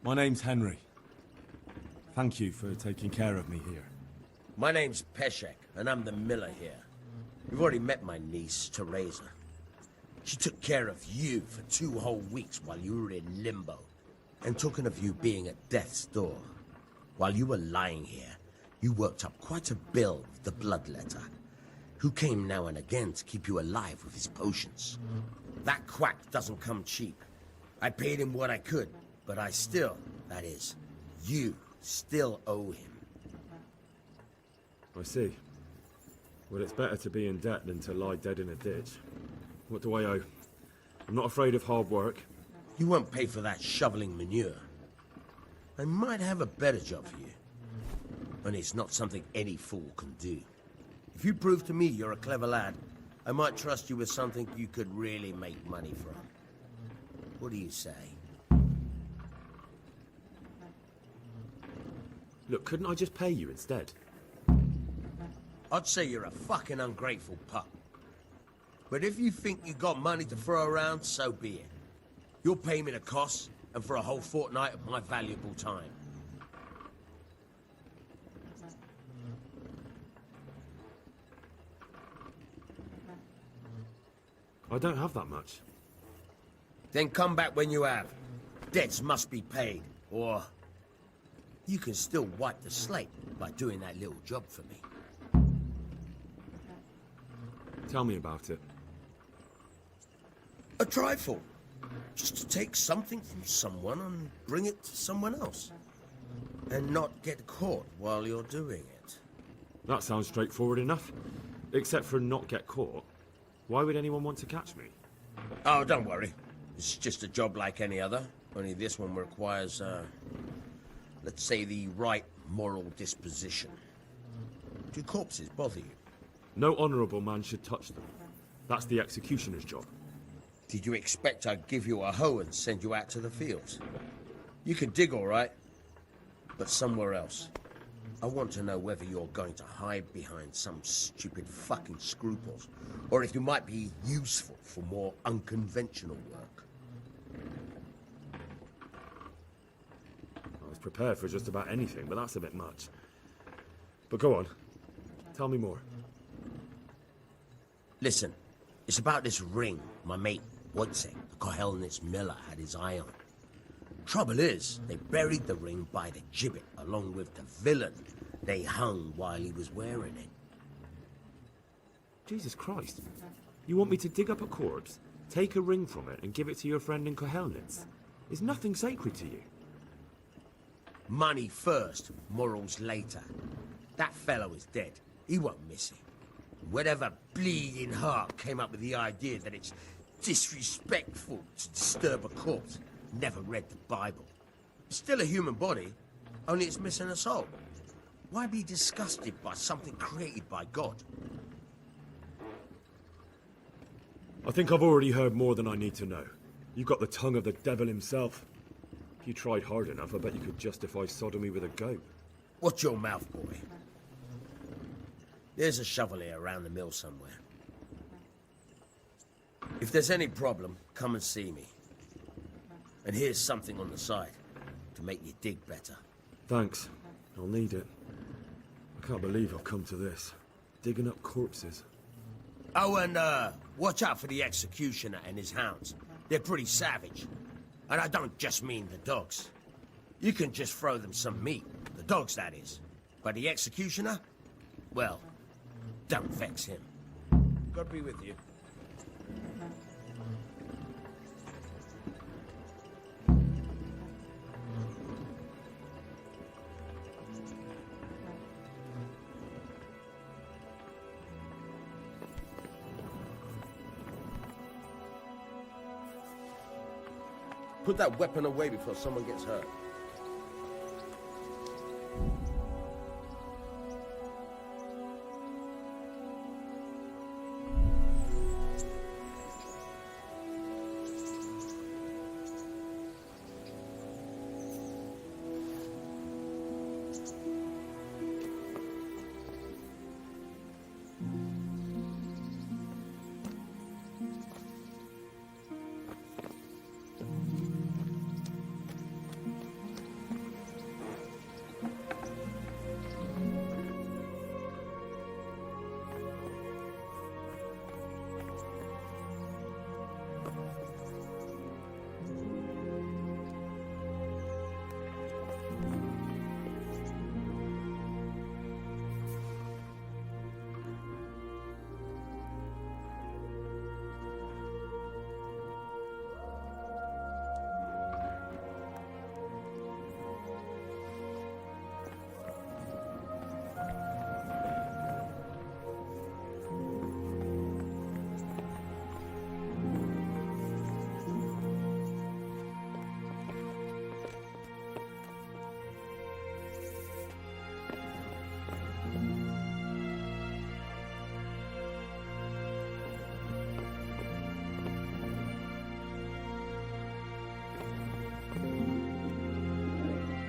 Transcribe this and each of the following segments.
My name's Henry. Thank you for taking care of me here. My name's Peshek, and I'm the miller here. You've already met my niece, Teresa. She took care of you for 2 whole weeks while you were in limbo. And talking of you being at death's door, while you were lying here, you worked up quite a bill with the bloodletter, who came now and again to keep you alive with his potions. That quack doesn't come cheap. I paid him what I could, but I still, that is, you still owe him. I see. Well, it's better to be in debt than to lie dead in a ditch. What do I owe? I'm not afraid of hard work. You won't pay for that shoveling manure. I might have a better job for you. And it's not something any fool can do. If you prove to me you're a clever lad, I might trust you with something you could really make money from. What do you say? Look, couldn't I just pay you instead? I'd say you're a fucking ungrateful pup. But if you think you got money to throw around, so be it. You'll pay me the costs, and for a whole fortnight of my valuable time. I don't have that much. Then come back when you have. Debts must be paid, or you can still wipe the slate by doing that little job for me. Tell me about it. A trifle. Just to take something from someone and bring it to someone else. And not get caught while you're doing it. That sounds straightforward enough. Except for not get caught. Why would anyone want to catch me? Oh, don't worry. It's just a job like any other. Only this one requires, let's say, the right moral disposition. Do corpses bother you? No honourable man should touch them. That's the executioner's job. Did you expect I'd give you a hoe and send you out to the fields? You can dig all right, but somewhere else. I want to know whether you're going to hide behind some stupid fucking scruples, or if you might be useful for more unconventional work. I was prepared for just about anything, but that's a bit much. But go on. Tell me more. Listen, it's about this ring my mate Wojciech, the Kohelnitz miller, had his eye on. Trouble is, they buried the ring by the gibbet along with the villain they hung while he was wearing it. Jesus Christ. You want me to dig up a corpse, take a ring from it, and give it to your friend in Kohelnitz? Is nothing sacred to you? Money first, morals later. That fellow is dead. He won't miss it. Whatever bleeding heart came up with the idea that it's disrespectful to disturb a corpse never read the Bible. It's still a human body, only it's missing a soul. Why be disgusted by something created by God? I think I've already heard more than I need to know. You've got the tongue of the devil himself. If you tried hard enough, I bet you could justify sodomy with a goat. Watch your mouth, boy. There's a shovel here around the mill somewhere. If there's any problem, come and see me. And here's something on the side to make you dig better. Thanks. I'll need it. I can't believe I've come to this. Digging up corpses. Oh, and watch out for the executioner and his hounds. They're pretty savage. And I don't just mean the dogs. You can just throw them some meat. The dogs, that is. But the executioner? Well, don't vex him. God be with you. Put that weapon away before someone gets hurt.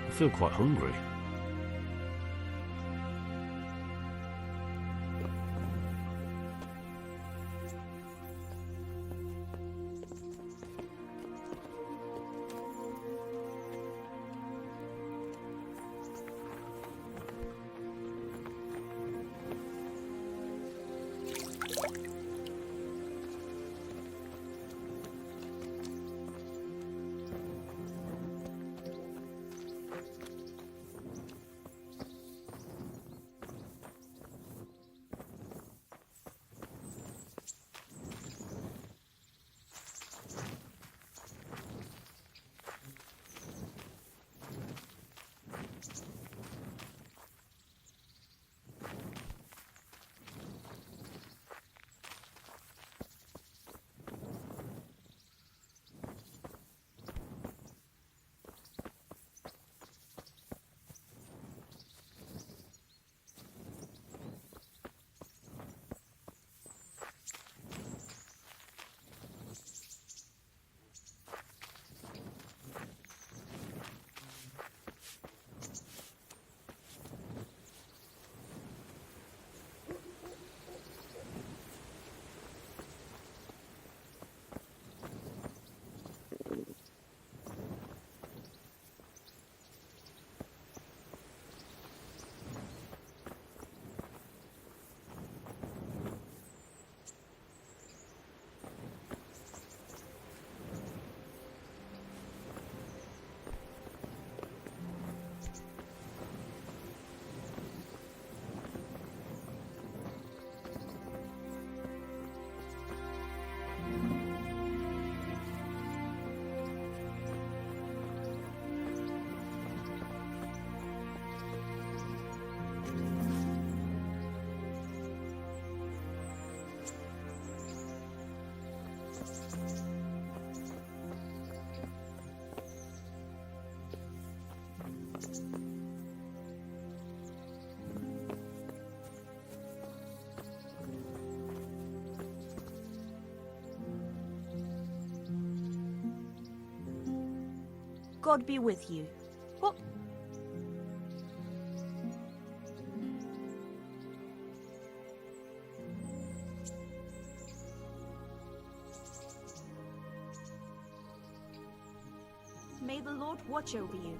I feel quite hungry. God be with you. What? May the Lord watch over you.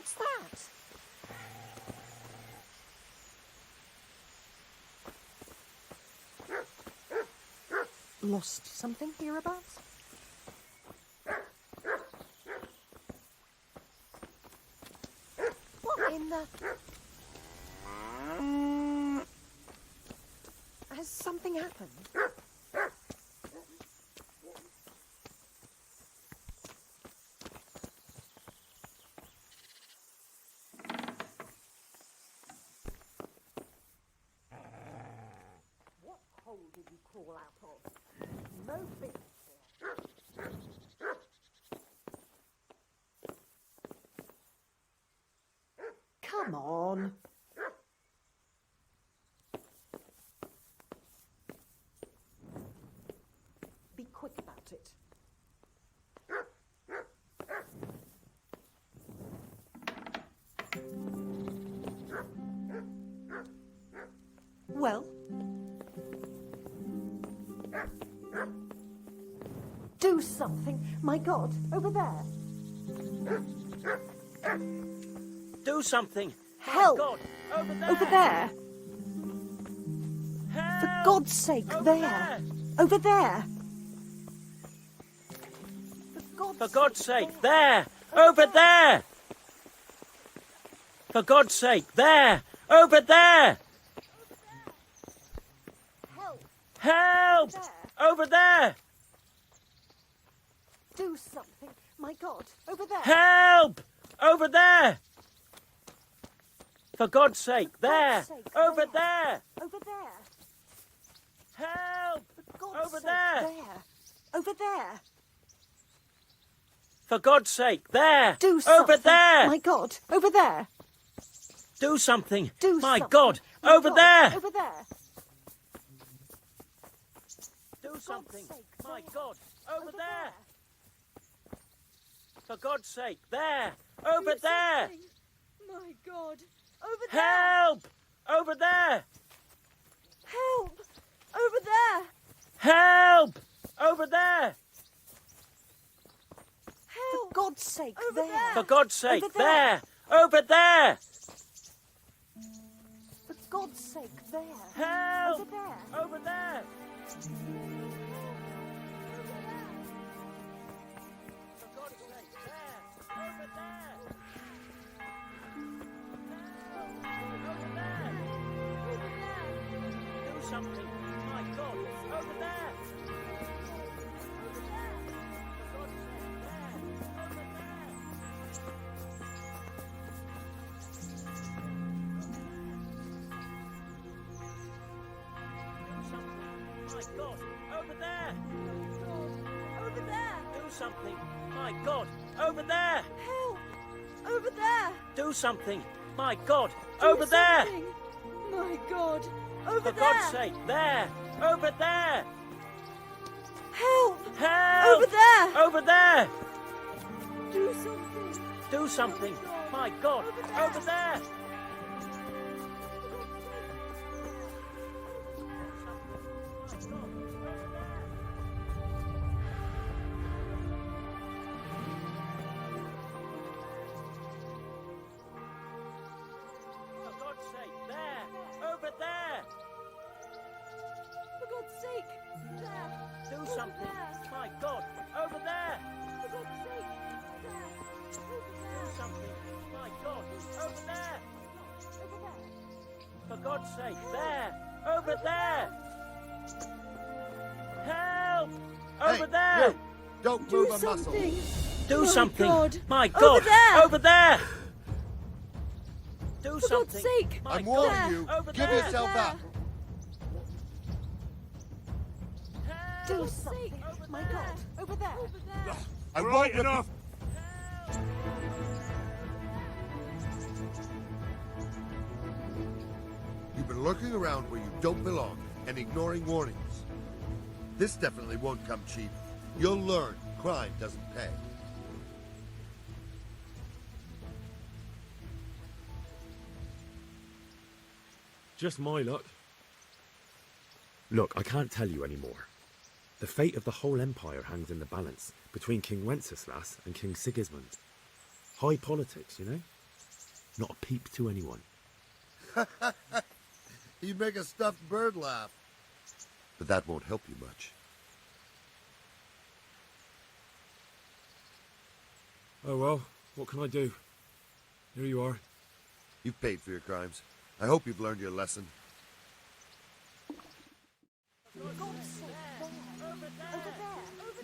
What's that? Lost something hereabouts? What in the... Has something happened? What hole did you crawl out of? No business here. Come on. Be quick about it. Well? Do something. My God, over there. Do something! Help! God, over there! Over there. Help! For God's sake, Over there. there! Over there. For God's sake, there! Over there! For God's sake, there! Over there! Help! Help! There. Over there! Do something. My God, over there. Help! Over there! For God's sake, there! God's sake, Over there. there! Over there. Help! For God's Over sake, there! Over there. For God's sake, there! Do something. Over there! My God, over there. Do something! Do My something. God! My Over God, there! Over there. Do something! sake, My there. God! Over there! there. For God's sake, there! Over there! My God, over there. Help! Over there! Help! Over there. Help! Over there! Help! For God's sake, Over there. For God's sake, Over there. there! Over there! For God's sake, there. Help! Over there. Over there! For God's sake, there! Over there! Help! Over there! Do something! My God! Over there! For God's sake, there! Over there! My God, over there! Over there! Do something! My God, over there! Help! Over there! Do something! My God, over there! Something. My God! Over For there! God's sake, there! Over there! Help! Help! Over there! Over there! Do something! Do something! My God, over there! For God's sake, there! Over there! For God's sake! There! Do Over something! there. My God, over there! For God's sake! There! Over Do there! something! My God, over there! Over there! For God's sake, there! Over there! Help! Over Hey, there! you! Don't Do move a muscle. something! Do My something! God. My Over God! there. Over there! Do For God's something! sake! My I'm God! warning you. Over Give there! yourself There. up. Help! Do God's something. sake, over My there. God, over there. Over there! I Right, won't look- enough! You've been lurking around where you don't belong and ignoring warnings. This definitely won't come cheap. You'll learn crime doesn't pay. Just my luck. Look, I can't tell you anymore. The fate of the whole empire hangs in the balance between King Wenceslas and King Sigismund. High politics, you know? Not a peep to anyone. You'd make a stuffed bird laugh. But that won't help you much. Oh well, what can I do? Here you are. You've paid for your crimes. I hope you've learned your lesson. Over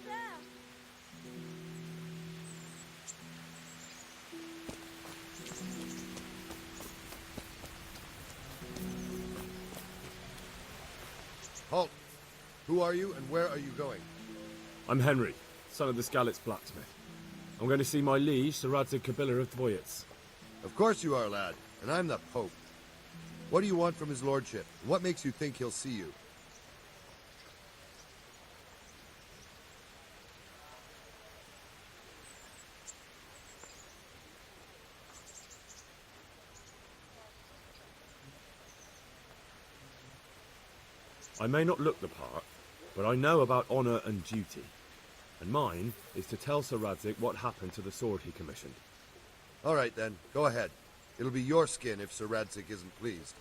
there! Halt! Who are you and where are you going? I'm Henry, son of the Skalitz blacksmith. I'm going to see my liege, Sir Radzig Kobyla of Dvoyitz. Of course you are, lad, and I'm the Pope. What do you want from his lordship? What makes you think he'll see you? I may not look the part, but I know about honour and duty. And mine is to tell Sir Radzig what happened to the sword he commissioned. All right, then. Go ahead. It'll be your skin if Sir Radzig isn't pleased.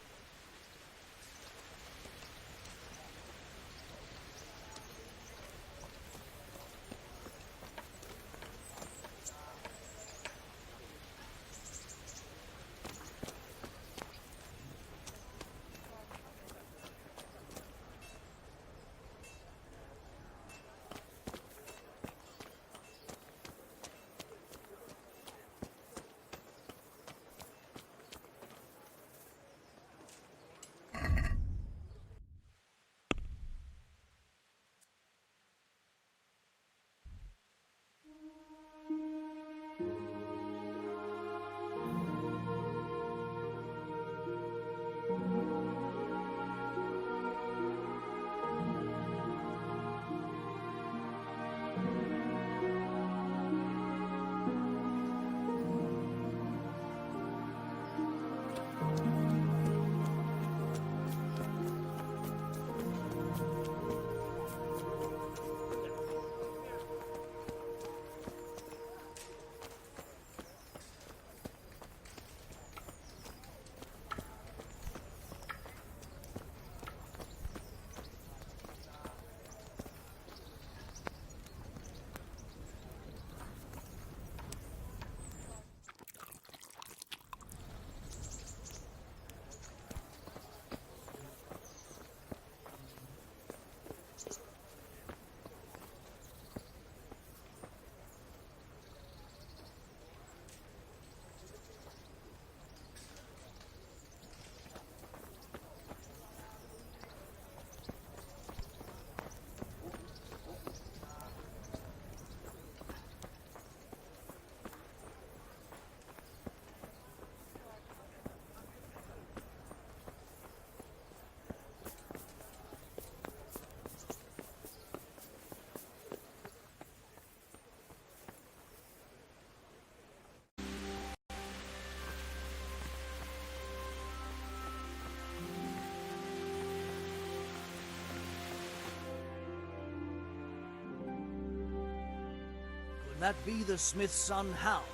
Could that be the smith's son, Hal?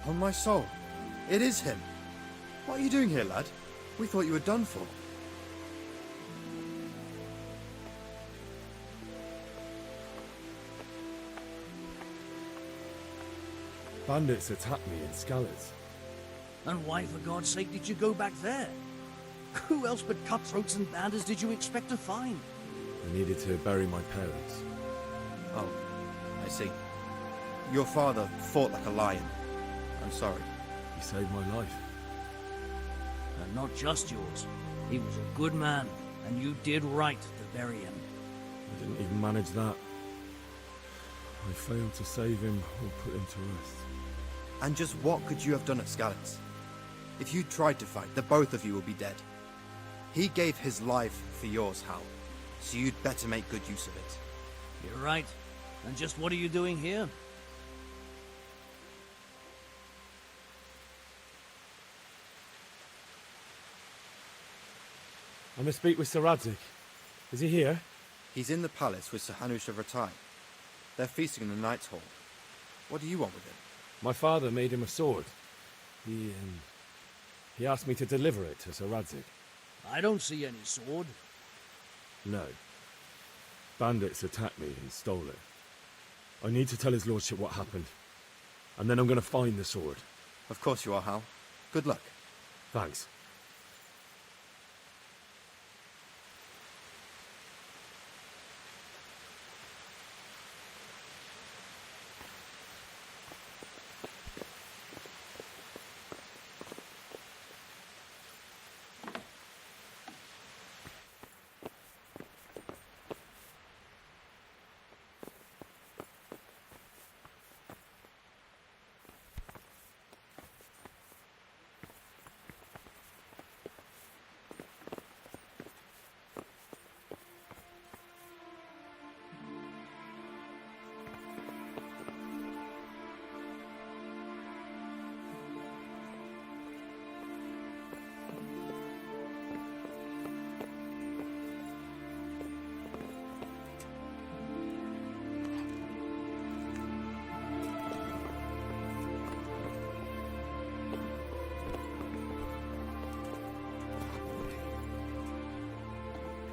On my soul, it is him. What are you doing here, lad? We thought you were done for. Bandits attacked me in Skalitz. And why, for God's sake, did you go back there? Who else but cutthroats and bandits did you expect to find? I needed to bury my parents. Oh, I see. Your father fought like a lion. I'm sorry. He saved my life. And not just yours. He was a good man, and you did right to bury him. I didn't even manage that. I failed to save him or put him to rest. And just what could you have done at Skalitz? If you tried to fight, the both of you would be dead. He gave his life for yours, Hal. So you'd better make good use of it. You're right. And just what are you doing here? I must speak with Sir Radzig. Is he here? He's in the palace with Sir Hanush of Rattay. They're feasting in the Knight's Hall. What do you want with him? My father made him a sword. He He asked me to deliver it to Sir Radzig. I don't see any sword. No. Bandits attacked me and stole it. I need to tell his lordship what happened. And then I'm going to find the sword. Of course you are, Hal. Good luck. Thanks.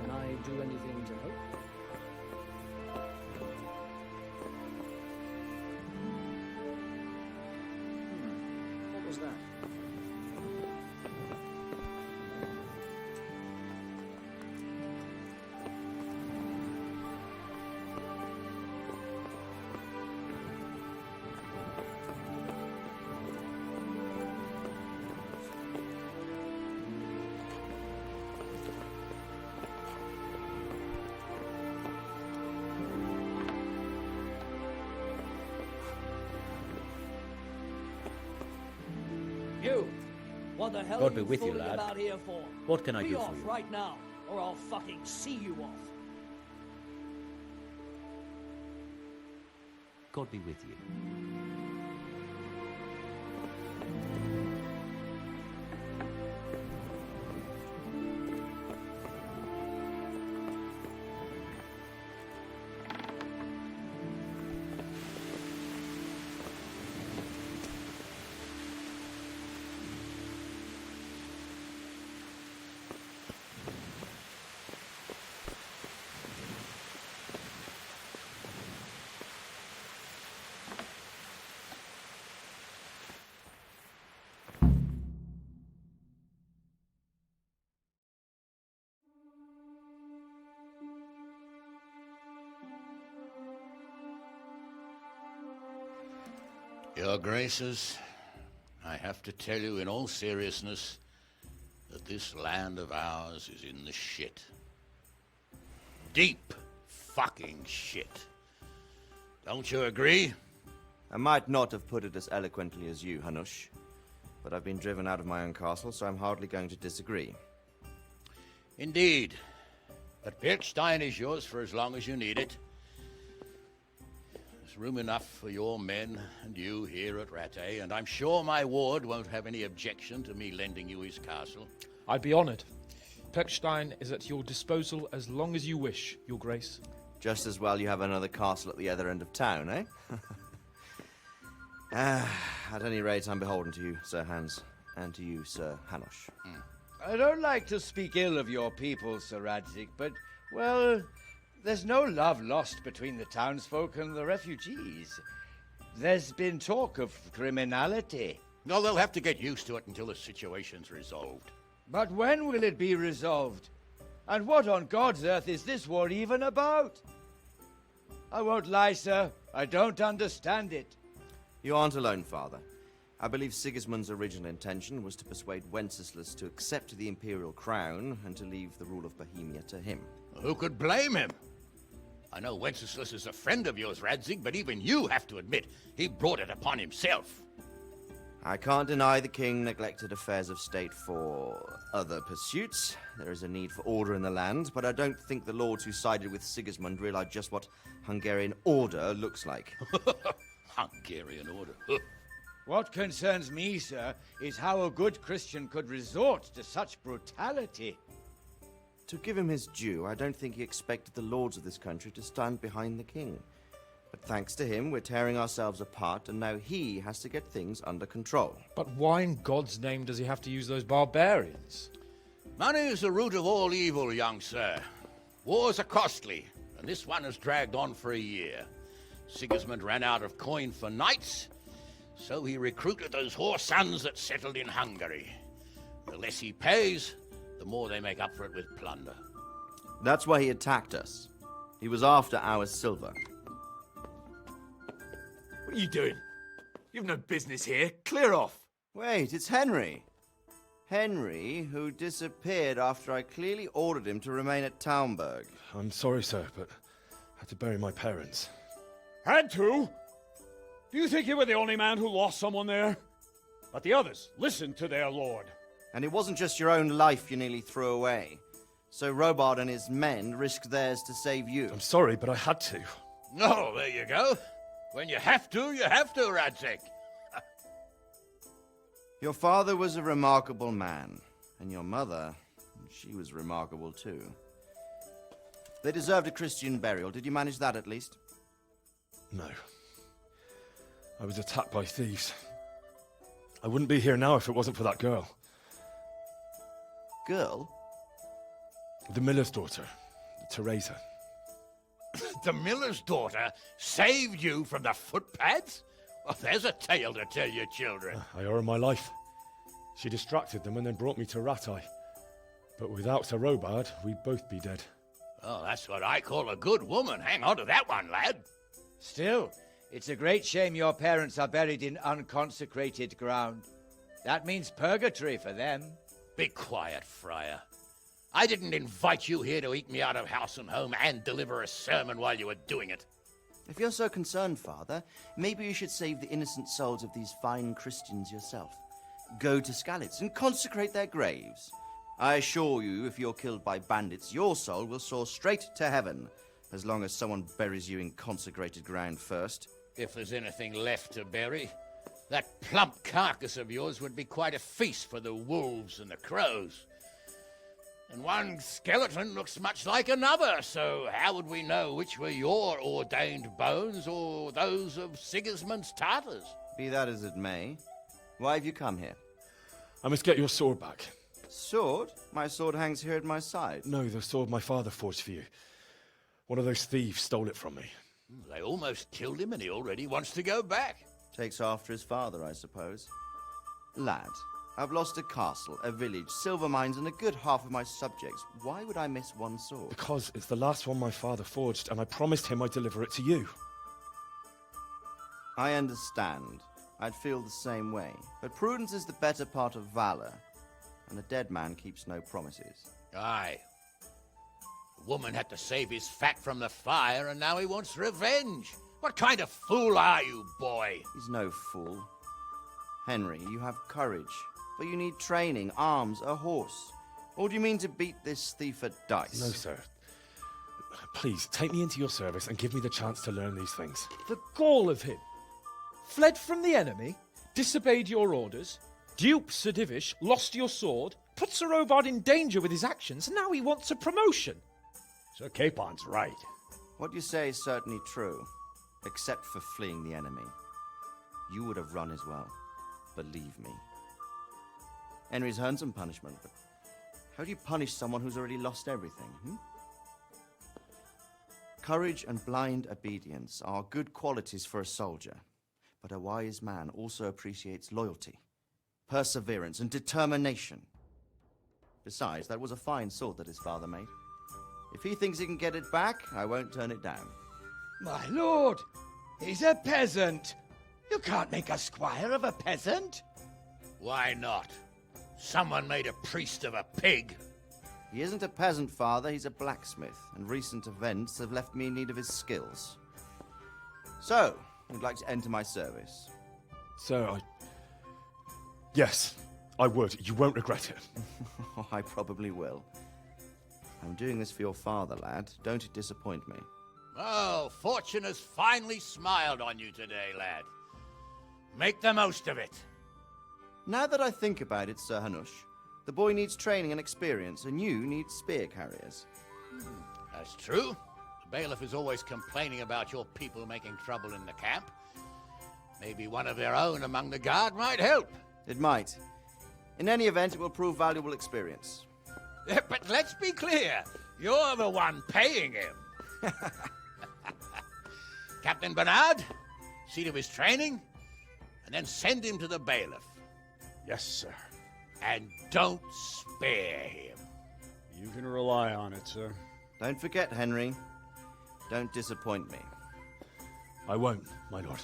Can I do anything to help? What was that? You! What the hell God are be you with you, fooling lad. about here for? What can I Be do for off you? right now, or I'll fucking see you off. God be with you. Your Graces, I have to tell you in all seriousness that this land of ours is in the shit. Deep fucking shit. Don't you agree? I might not have put it as eloquently as you, Hanush, but I've been driven out of my own castle, so I'm hardly going to disagree. Indeed. But Pilchstein is yours for as long as you need it. There's room enough for your men and you here at Rattay, and I'm sure my ward won't have any objection to me lending you his castle. I'd be honored. Pechstein is at your disposal as long as you wish, Your Grace. Just as well you have another castle at the other end of town, eh? At any rate, I'm beholden to you, Sir Hans, and to you, Sir Hanush. I don't like to speak ill of your people, Sir Radzig, but, well, there's no love lost between the townsfolk and the refugees. There's been talk of criminality. No, they'll have to get used to it until the situation's resolved. But when will it be resolved? And what on God's earth is this war even about? I won't lie, sir. I don't understand it. You aren't alone, Father. I believe Sigismund's original intention was to persuade Wenceslas to accept the imperial crown and to leave the rule of Bohemia to him. Who could blame him? I know Wenceslas is a friend of yours, Radzig, but even you have to admit he brought it upon himself. I can't deny the king neglected affairs of state for other pursuits. There is a need for order in the land, but I don't think the lords who sided with Sigismund realized just what Hungarian order looks like. Hungarian order? What concerns me, sir, is how a good Christian could resort to such brutality. To give him his due, I don't think he expected the lords of this country to stand behind the king. But But thanks to him, we're tearing ourselves apart, and now he has to get things under control. But why in God's name does he have to use those barbarians? Money is the root of all evil, young sir. Wars are costly, and this one has dragged on for a year. Sigismund ran out of coin for knights, so he recruited those whore sons that settled in Hungary. The less he pays, the more they make up for it with plunder. That's why he attacked us. He was after our silver. What are you doing? You've no business here. Clear off. Wait, it's Henry. Henry, who disappeared after I clearly ordered him to remain at Townburg. I'm sorry, sir, but I had to bury my parents. Had to? Do you think you were the only man who lost someone there? But the others listened to their lord. And it wasn't just your own life you nearly threw away. So Robard and his men risked theirs to save you. I'm sorry, but I had to. Oh, there you go. When you have to, Radzig. Your father was a remarkable man, and your mother, she was remarkable too. They deserved a Christian burial. Did you manage that at least? No. I was attacked by thieves. I wouldn't be here now if it wasn't for that girl. Girl? The miller's daughter, Teresa. The miller's daughter saved you from the footpads? Well, there's a tale to tell your children. I owe her my life. She distracted them and then brought me to Rattay. But without Sir Robard, we'd both be dead. Oh, that's what I call a good woman. Hang on to that one, lad. Still, it's a great shame your parents are buried in unconsecrated ground. That means purgatory for them. Be quiet, Friar. I didn't invite you here to eat me out of house and home and deliver a sermon while you were doing it. If you're so concerned, Father, maybe you should save the innocent souls of these fine Christians yourself. Go to Skalitz and consecrate their graves. I assure you, if you're killed by bandits, your soul will soar straight to heaven, as long as someone buries you in consecrated ground first. If there's anything left to bury, that plump carcass of yours would be quite a feast for the wolves and the crows. And one skeleton looks much like another, so how would we know which were your ordained bones or those of Sigismund's Tartars? Be that as it may, why have you come here? I must get your sword back. Sword? My sword hangs here at my side. No, the sword my father forged for you. One of those thieves stole it from me. They almost killed him and he already wants to go back. Takes after his father, I suppose. Lad, I've lost a castle, a village, silver mines, and a good half of my subjects. Why would I miss one sword? Because it's the last one my father forged, and I promised him I'd deliver it to you. I understand. I'd feel the same way. But prudence is the better part of valor, and a dead man keeps no promises. Aye. The woman had to save his fat from the fire, and now he wants revenge. What kind of fool are you, boy? He's no fool. Henry, you have courage, but you need training, arms, a horse. Or do you mean to beat this thief at dice? No, sir. Please, take me into your service and give me the chance to learn these things. The gall of him. Fled from the enemy, disobeyed your orders, duped Sir Divish, lost your sword, put Sir Robard in danger with his actions, and now he wants a promotion. Sir Capon's right. What you say is certainly true, except for fleeing the enemy. You would have run as well. Believe me. Henry's earned some punishment, but how do you punish someone who's already lost everything, Courage and blind obedience are good qualities for a soldier, but a wise man also appreciates loyalty, perseverance, and determination. Besides, that was a fine sword that his father made. If he thinks he can get it back, I won't turn it down. My lord, he's a peasant. You can't make a squire of a peasant. Why not? Someone made a priest of a pig. He isn't a peasant, Father. He's a blacksmith, and recent events have left me in need of his skills. So, you'd like to enter my service? Sir, Yes, I would. You won't regret it. I probably will. I'm doing this for your father, lad. Don't disappoint me. Oh, fortune has finally smiled on you today, lad. Make the most of it. Now that I think about it, Sir Hanush, the boy needs training and experience, and you need spear carriers. That's true. Bailiff is always complaining about your people making trouble in the camp. Maybe one of their own among the guard might help. It might. In any event, it will prove valuable experience. But let's be clear. You're the one paying him. Captain Bernard, see to his training, and then send him to the bailiff. Yes, sir. And don't spare him. You can rely on it, sir. Don't forget, Henry. Don't disappoint me. I won't, my lord.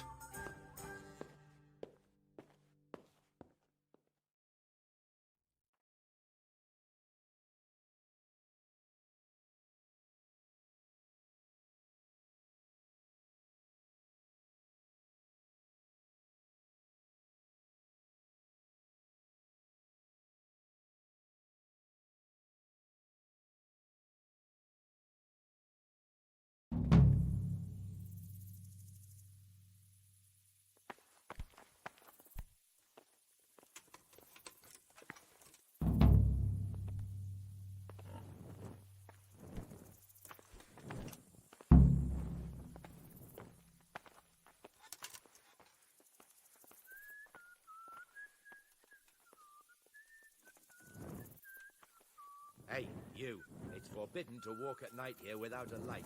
Hey, you. It's forbidden to walk at night here without a light.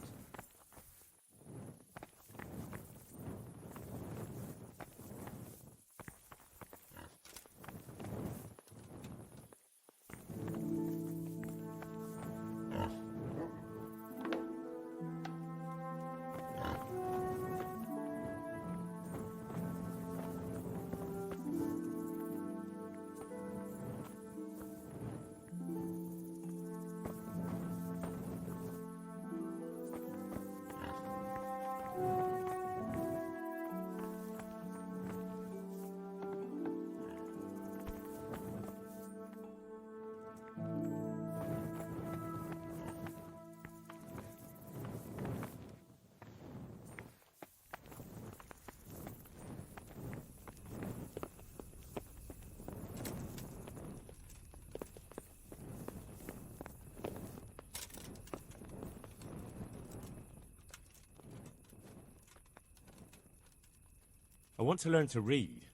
I want to learn to read.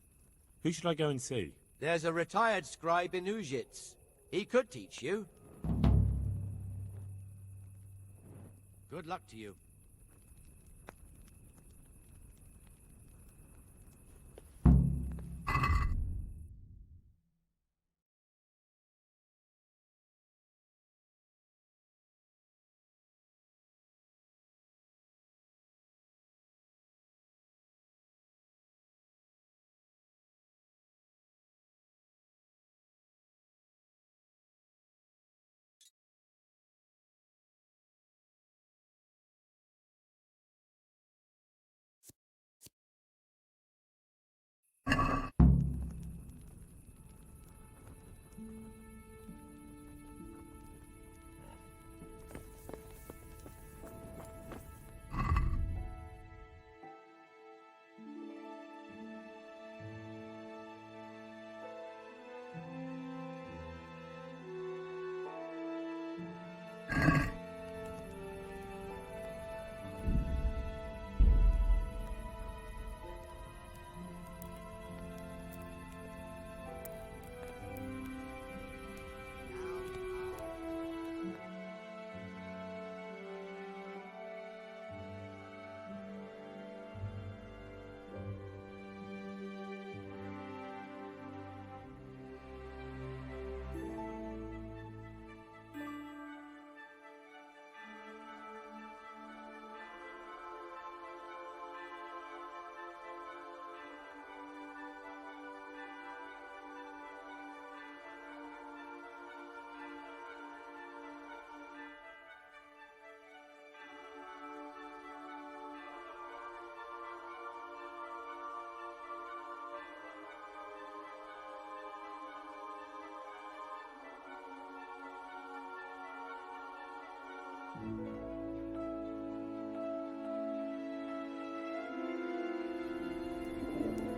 Who should I go and see? There's a retired scribe in Ujits. He could teach you. Good luck to you.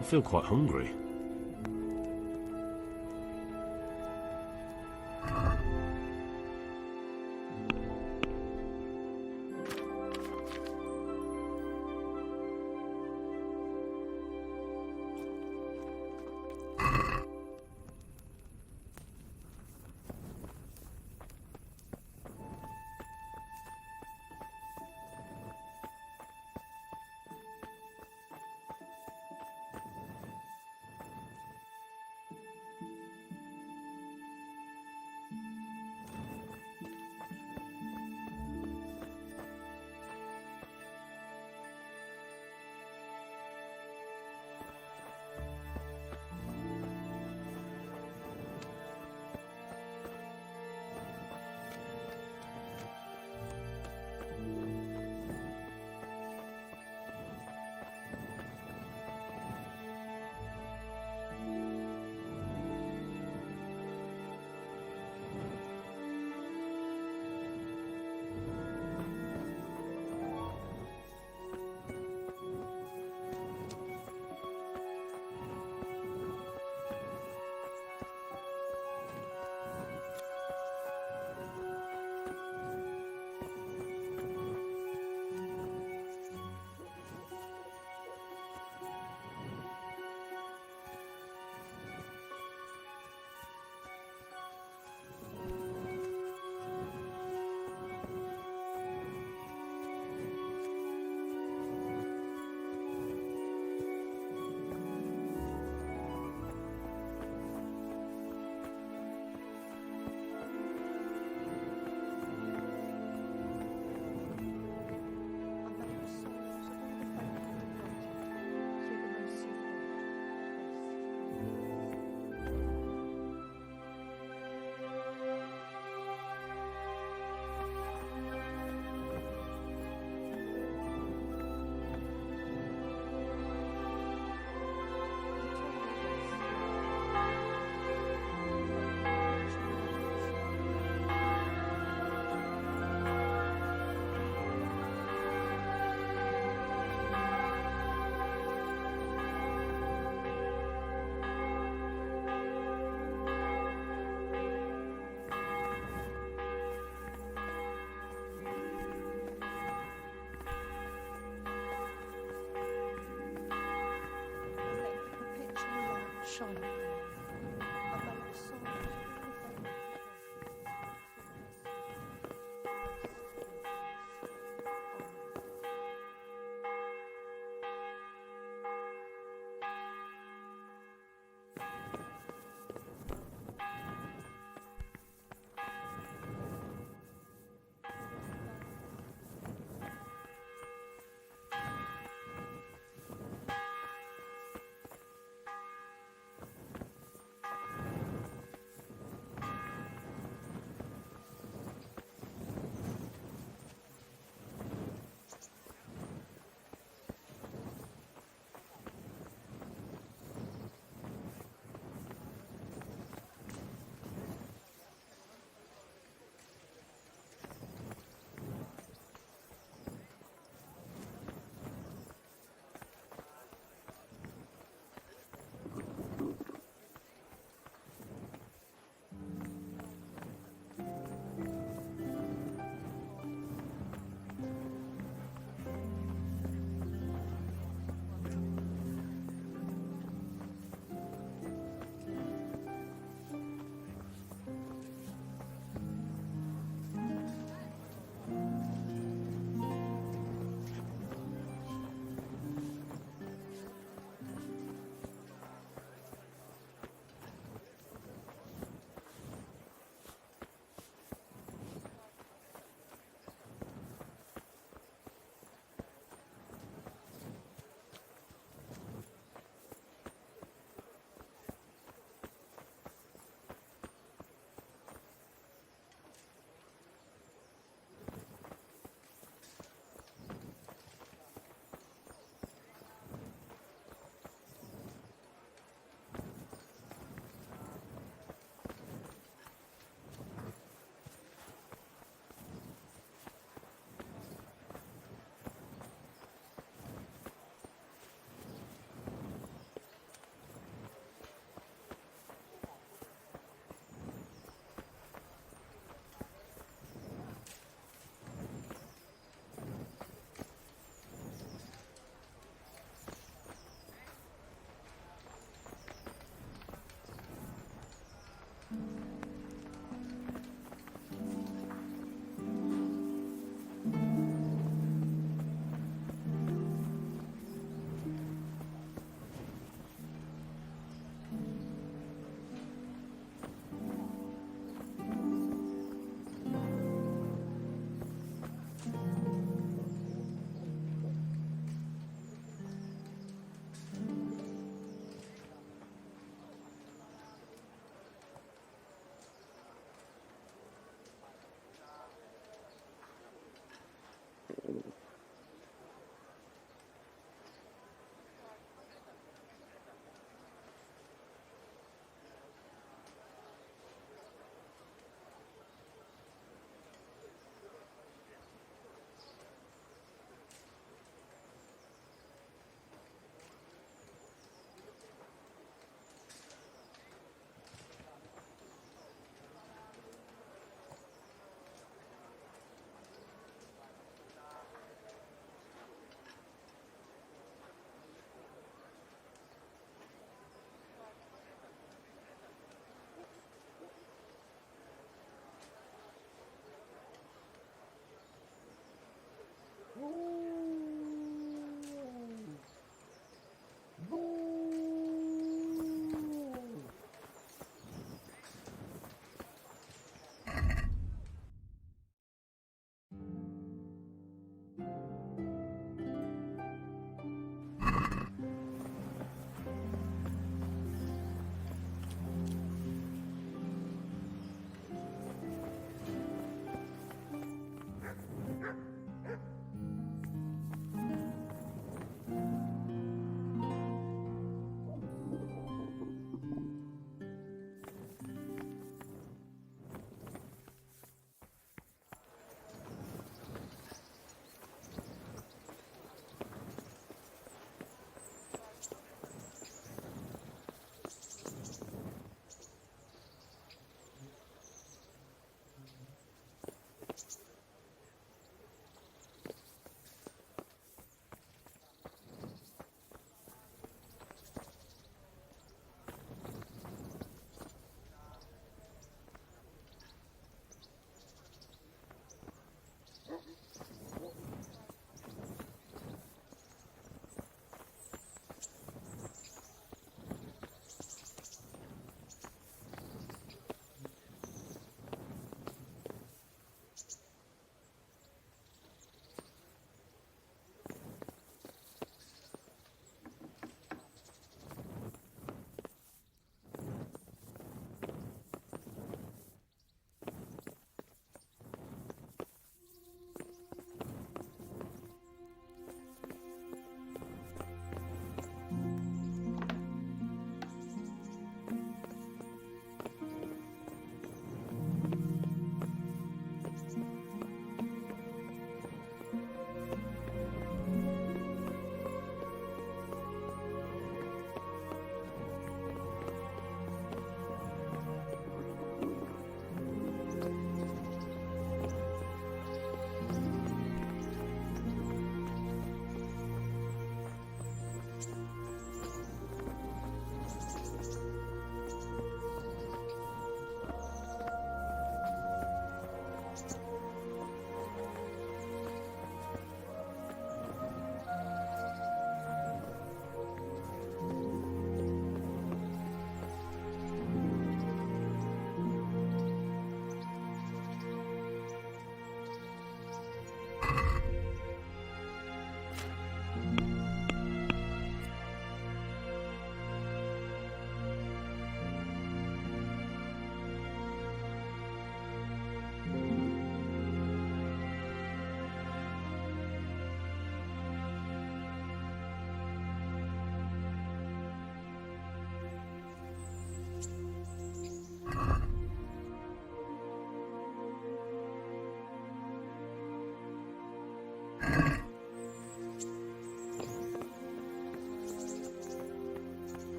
I feel quite hungry. shine upon you. I beg the souls of all the faithful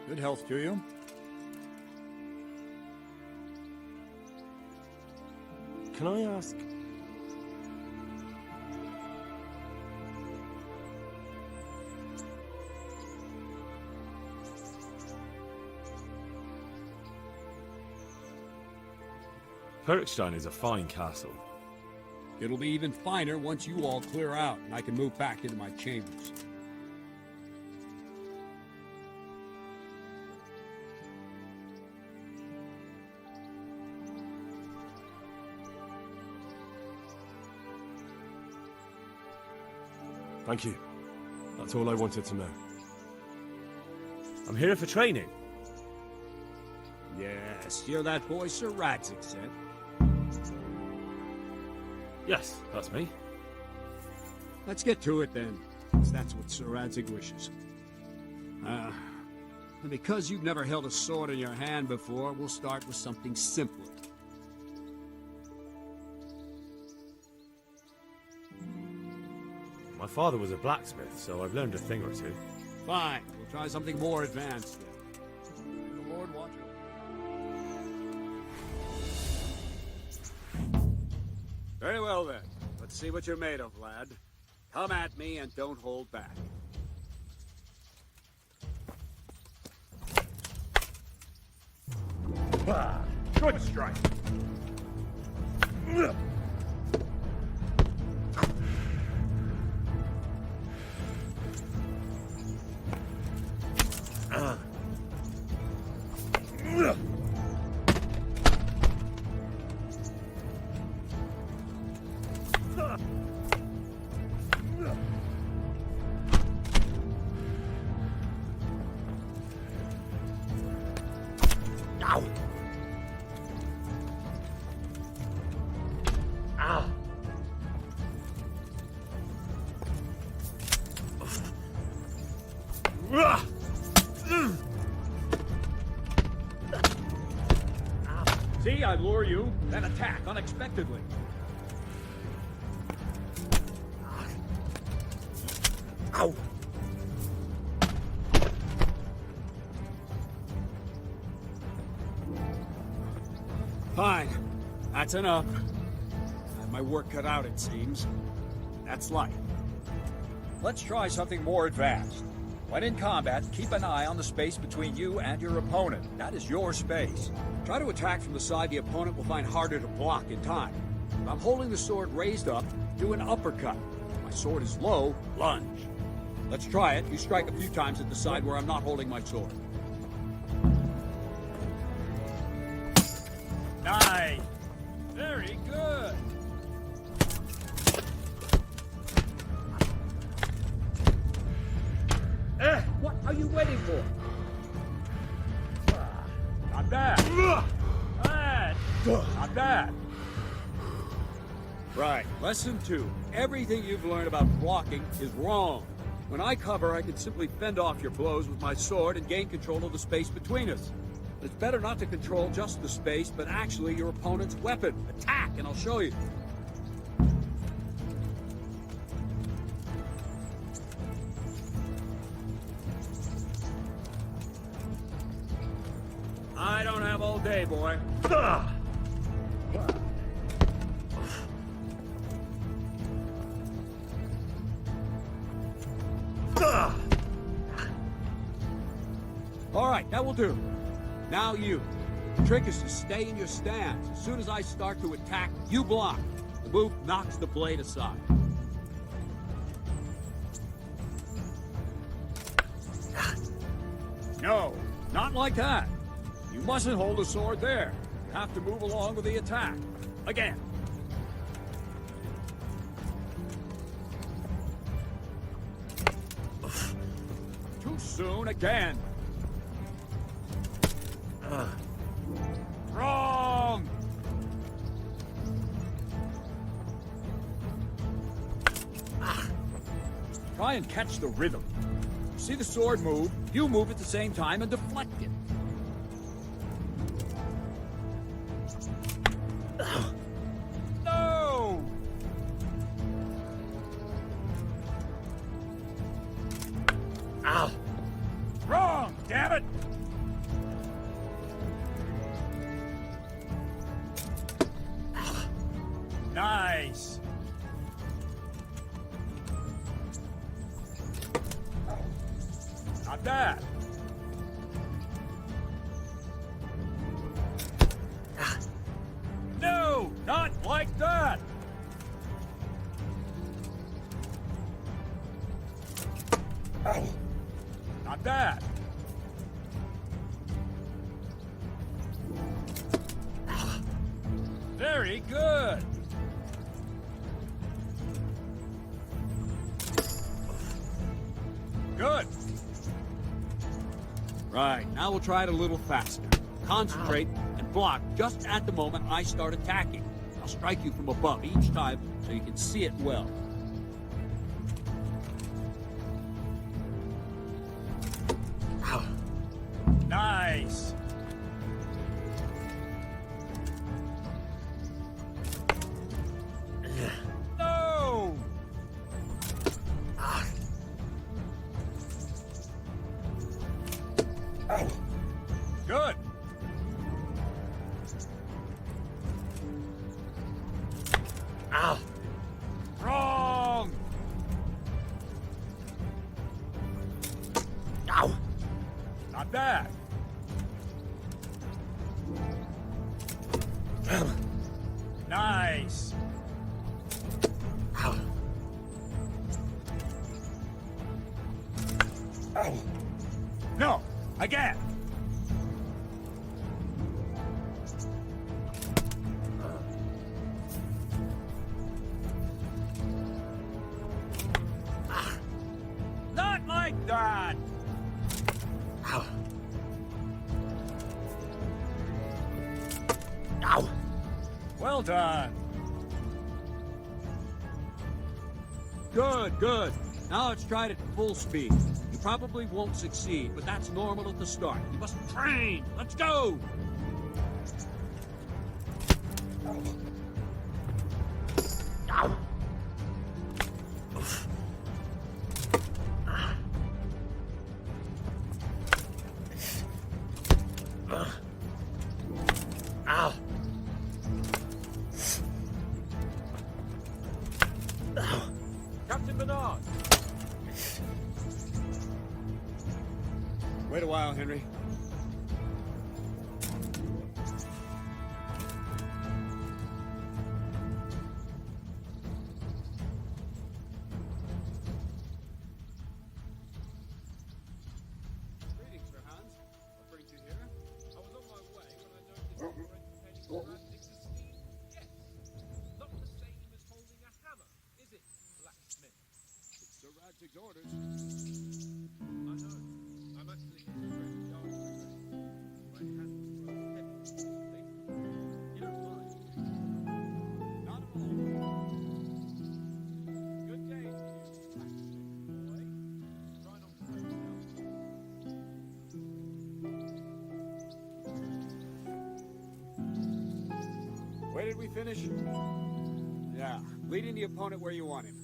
Good health to you. Can I ask? Herrickstein is a fine castle. It'll be even finer once you all clear out and I can move back into my chambers. Thank you. That's all I wanted to know. I'm here for training. Yes, you're that boy Sir Radzik said. Yes, that's me. Let's get to it then, since that's what Sir Radzik wishes. And because you've never held a sword in your hand before, we'll start with something simpler. My father was a blacksmith, so I've learned a thing or two. Fine, we'll try something more advanced then. May the Lord watch you. Very well then. Let's see what you're made of, lad. Come at me and don't hold back. Good strike. See, I lure you, then attack unexpectedly. Ow! Fine. That's enough. I have my work cut out, it seems. That's life. Let's try something more advanced. When in combat, keep an eye on the space between you and your opponent. That is your space. Try to attack from the side the opponent will find harder to block in time. If I'm holding the sword raised up, do an uppercut. If my sword is low, lunge. Let's try it. You strike a few times at the side where I'm not holding my sword. Nice! Very good! What are you waiting for? Not bad. Bad. Not bad. Right. Lesson 2. Everything you've learned about blocking is wrong. When I cover, I can simply fend off your blows with my sword and gain control of the space between us. It's better not to control just the space, but actually your opponent's weapon. Attack, and I'll show you. I don't have all day, boy. All right, that will do. Now you. The trick is to stay in your stance. As soon as I start to attack, you block. The move knocks the blade aside. No, not like that. You mustn't hold the sword there. You have to move along with the attack. Again. Too soon again. Wrong! Try and catch the rhythm. You see the sword move, you move at the same time and deflect it. No! Ow! Wrong! damn it! Nice! Not bad. No, not like that! Not bad. Very good. Good. Right, now we'll try it a little faster. Concentrate and block just at the moment I start attacking. I'll strike you from above each time so you can see it well. Nice. No! Good. Ow. Wrong. Ow. Not bad. Nice. No, again. Not like that. Ow. Well done. Good, good. Now let's try it at full speed. You probably won't succeed, but that's normal at the start. You must train. Let's go! Ow. Ow. Captain Bernard! Wait a while, Henry. Greetings, Sir Hans. What brings you here? I was on my way when I noticed you were entertaining the Radic's esteem. Yes. Not the same as holding a hammer, is it, blacksmith? It's Sir Radic's orders. I know. I'm actually his friend, John. My hand was thrown heavy. You don't mind? Not at all. Good day to you, blacksmith boy. Try not to hurt yourself. Where did we finish? Yeah, leading the opponent where you want him.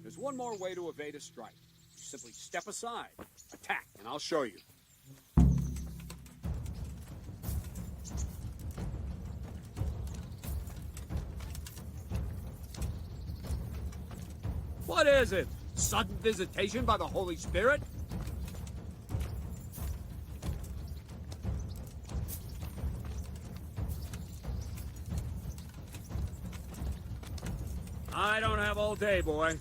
There's one more way to evade a strike. You simply step aside, attack, and I'll show you. What is it? Sudden visitation by the Holy Spirit? I don't have all day, boy.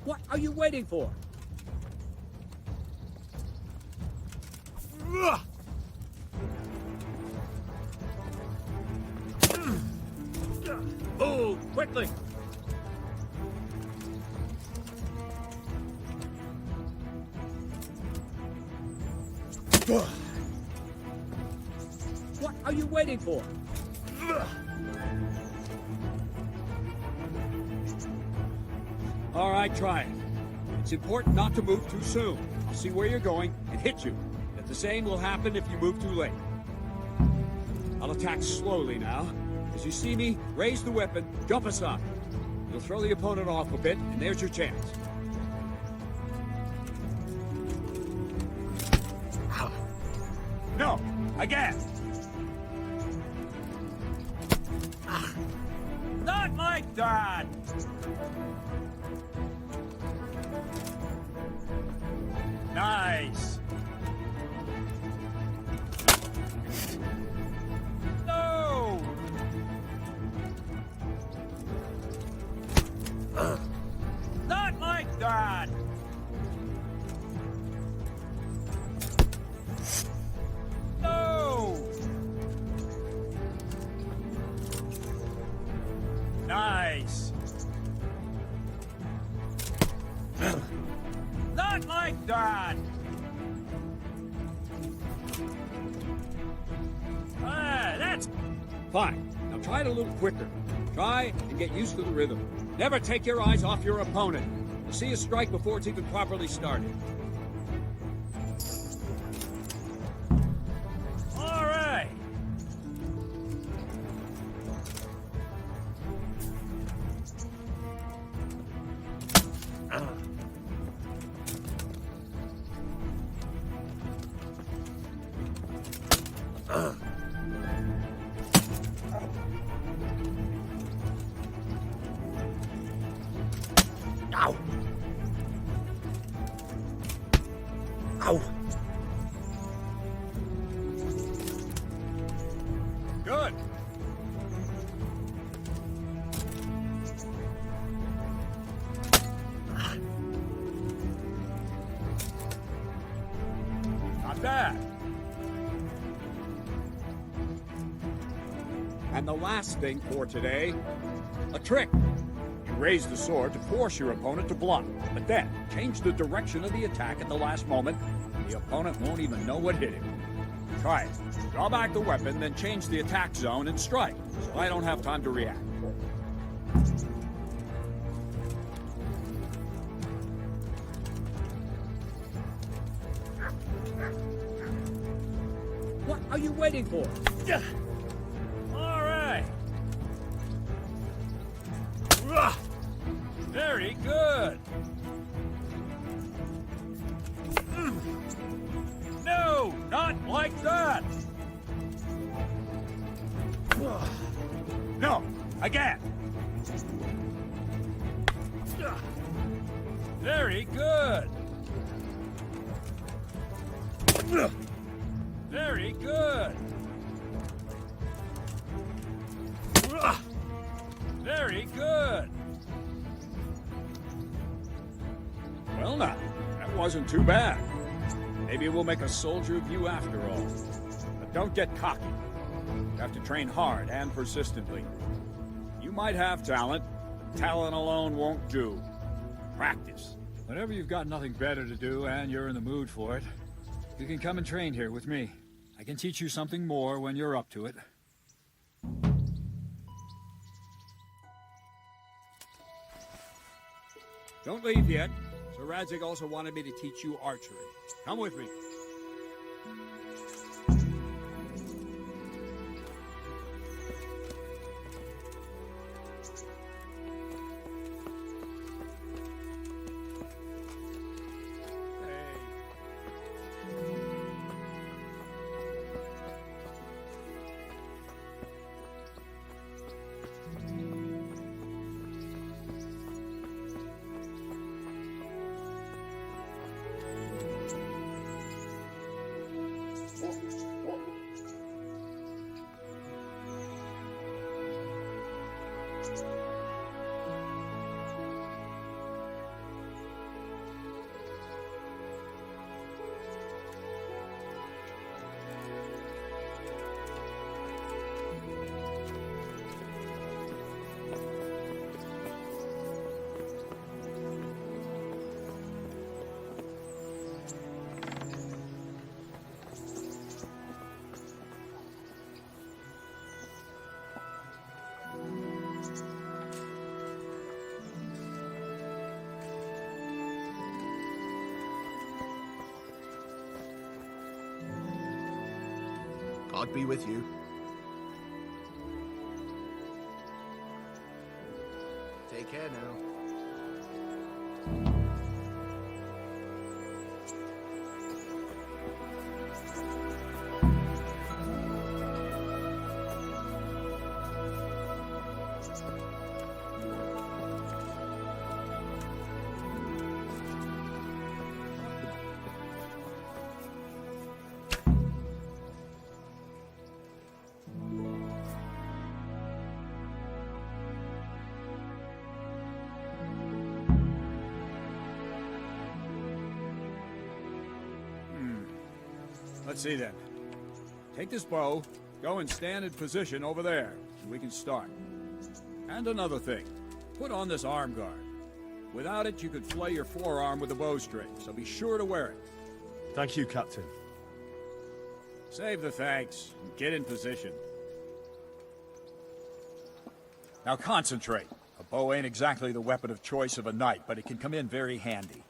What are you waiting for? Move quickly! What are you waiting for? All right, try it. It's important not to move too soon. I'll see where you're going and hit you. But the same will happen if you move too late. I'll attack slowly now. As you see me, raise the weapon, jump aside. You'll throw the opponent off a bit, and there's your chance. No! Again! Not like that! Nice! No! Not like that! No! Nice! Not like that! Ah, that's... Fine. Now try it a little quicker. Try and get used to the rhythm. Never take your eyes off your opponent. You'll see a strike before it's even properly started. All right. Ow! Ow! Good. Not bad. And the last thing for today, a trick. You raise the sword to force your opponent to block, but then change the direction of the attack at the last moment. The opponent won't even know what hit him. Try it. Draw back the weapon, then change the attack zone and strike, so I don't have time to react. What are you waiting for? All right. Very good. No, not like that. No, again. Very good. Very good. Very good. Well now, that wasn't too bad. Maybe we'll make a soldier of you after all. But don't get cocky. You have to train hard and persistently. You might have talent, but talent alone won't do. Practice. Whenever you've got nothing better to do and you're in the mood for it, you can come and train here with me. I can teach you something more when you're up to it. Don't leave yet. Sir Radzig also wanted me to teach you archery. Come with me. God be with you. Take care now. Let's see then. Take this bow, go and stand in position over there, and we can start. And another thing, put on this arm guard. Without it, you could flay your forearm with a bowstring, so be sure to wear it. Thank you, Captain. Save the thanks, and get in position. Now concentrate. A bow ain't exactly the weapon of choice of a knight, but it can come in very handy.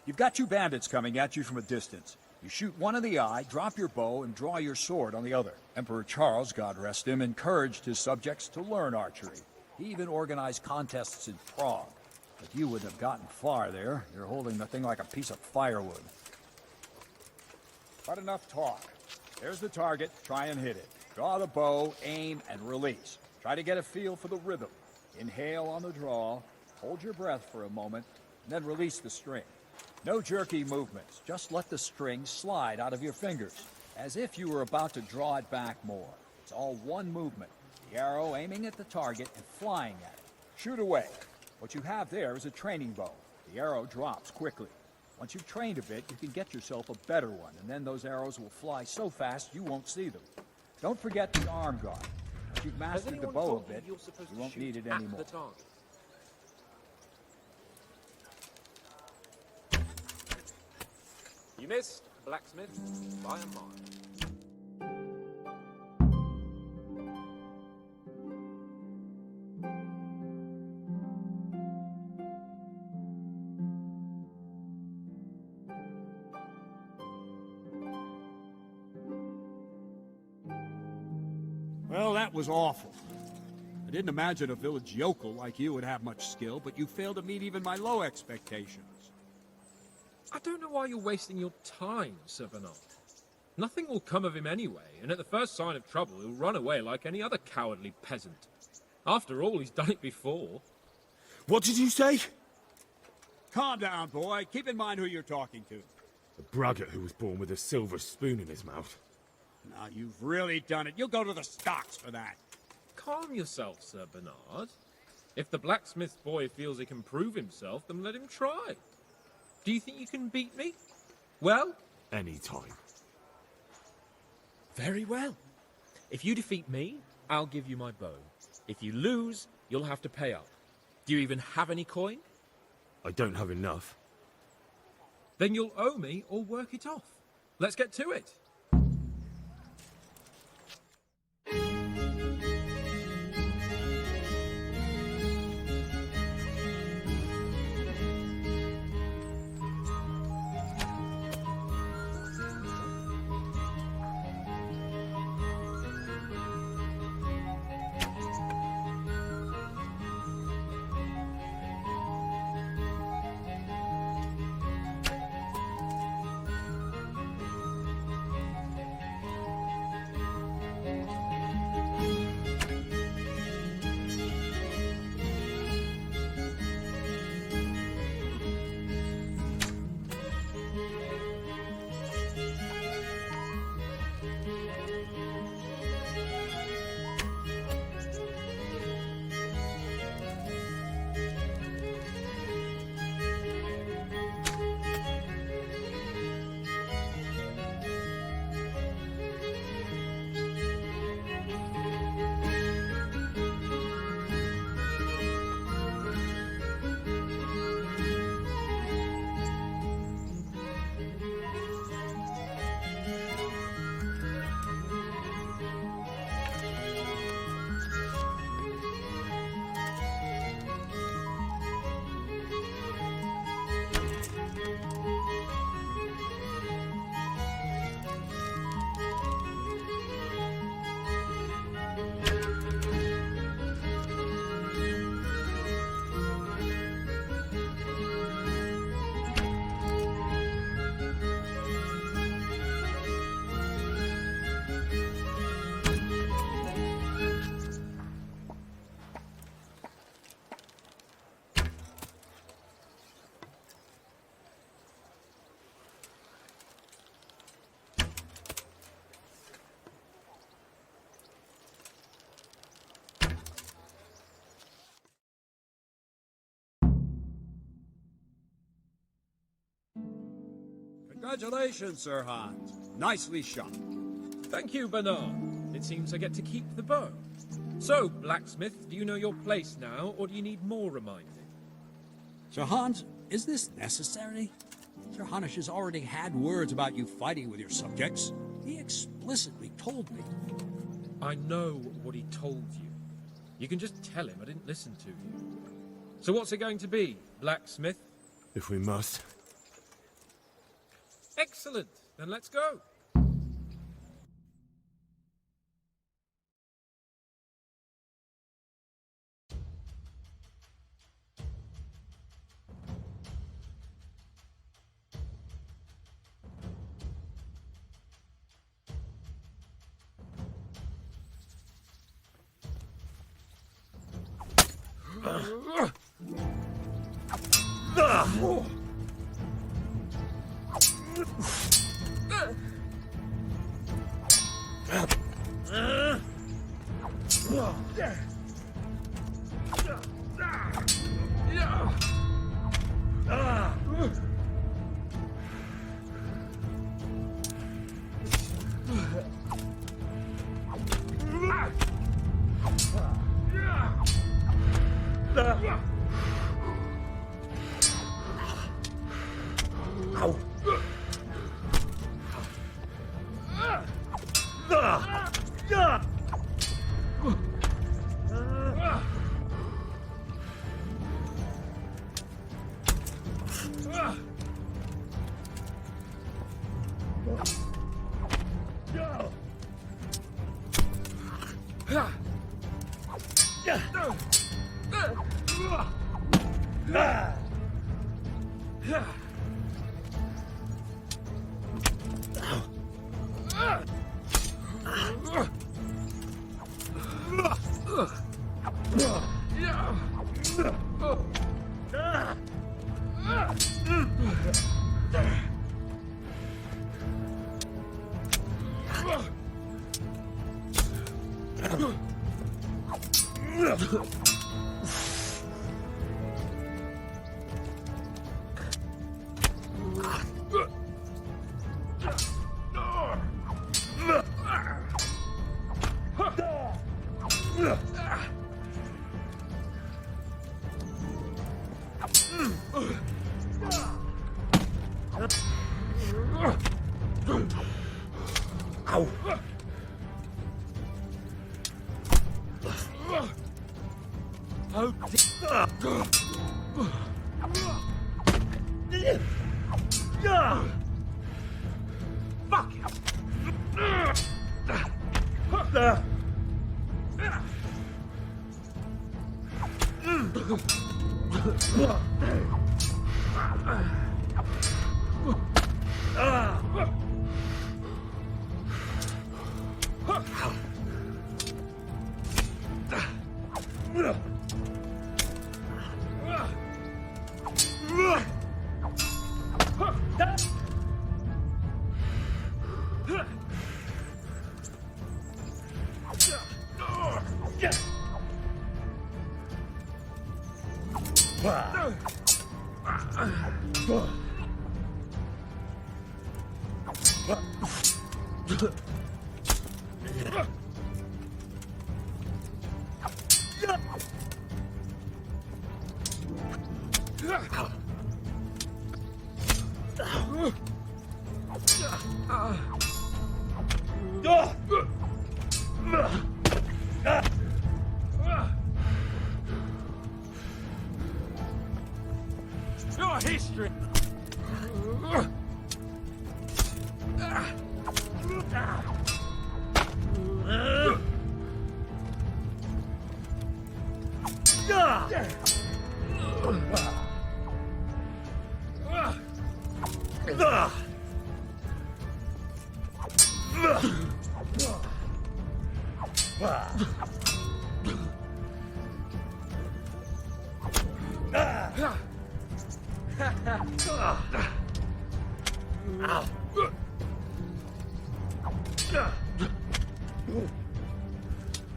You've got two bandits coming at you from a distance. You shoot one in the eye, drop your bow, and draw your sword on the other. Emperor Charles, God rest him, encouraged his subjects to learn archery. He even organized contests in Prague. But you wouldn't have gotten far there. You're holding the thing like a piece of firewood. But enough talk. There's the target. Try and hit it. Draw the bow, aim, and release. Try to get a feel for the rhythm. Inhale on the draw, hold your breath for a moment, and then release the string. No jerky movements. Just let the string slide out of your fingers, as if you were about to draw it back more. It's all one movement. The arrow aiming at the target and flying at it. Shoot away. What you have there is a training bow. The arrow drops quickly. Once you've trained a bit, you can get yourself a better one, and then those arrows will fly so fast you won't see them. Don't forget the arm guard. Once you've mastered the bow a bit, you won't need it anymore. You missed, blacksmith, by a mile. Well, that was awful. I didn't imagine a village yokel like you would have much skill, but you failed to meet even my low expectations. I don't know why you're wasting your time, Sir Bernard. Nothing will come of him anyway, and at the first sign of trouble, he'll run away like any other cowardly peasant. After all, he's done it before. What did you say? Calm down, boy. Keep in mind who you're talking to. A braggart who was born with a silver spoon in his mouth. Now, you've really done it. You'll go to the stocks for that. Calm yourself, Sir Bernard. If the blacksmith boy feels he can prove himself, then let him try. Do you think you can beat me? Well? Any time. Very well. If you defeat me, I'll give you my bow. If you lose, you'll have to pay up. Do you even have any coin? I don't have enough. Then you'll owe me or work it off. Let's get to it. Congratulations, Sir Hans. Nicely shot. Thank you, Bernard. It seems I get to keep the bow. So, blacksmith, do you know your place now, or do you need more reminding? Sir Hans, is this necessary? Sir Hanush has already had words about you fighting with your subjects. He explicitly told me. I know what he told you. You can just tell him I didn't listen to you. So what's it going to be, blacksmith? If we must. Excellent. Then let's go. Your history.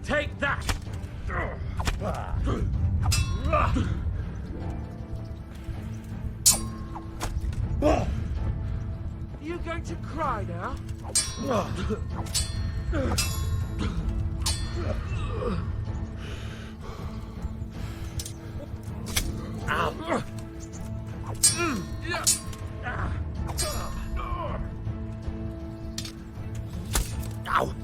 Take that! cry now. Ow! Ow!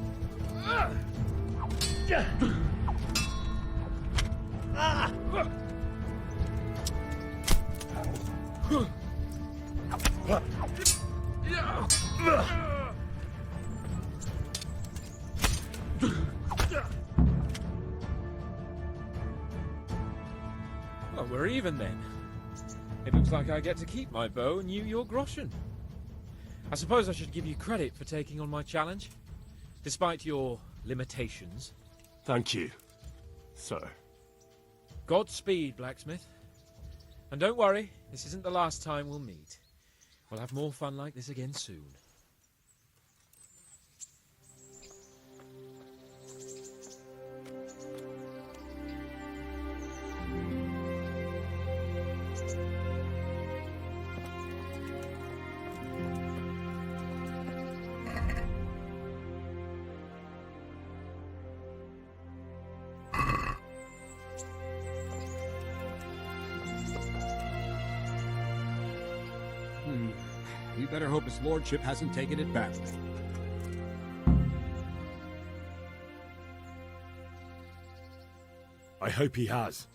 Well, we're even then. It looks like I get to keep my bow and you your groschen. I suppose I should give you credit for taking on my challenge, despite your limitations. Thank you, sir. Godspeed, blacksmith. And don't worry, this isn't the last time we'll meet. We'll have more fun like this again soon. You better hope his lordship hasn't taken it badly. I hope he has.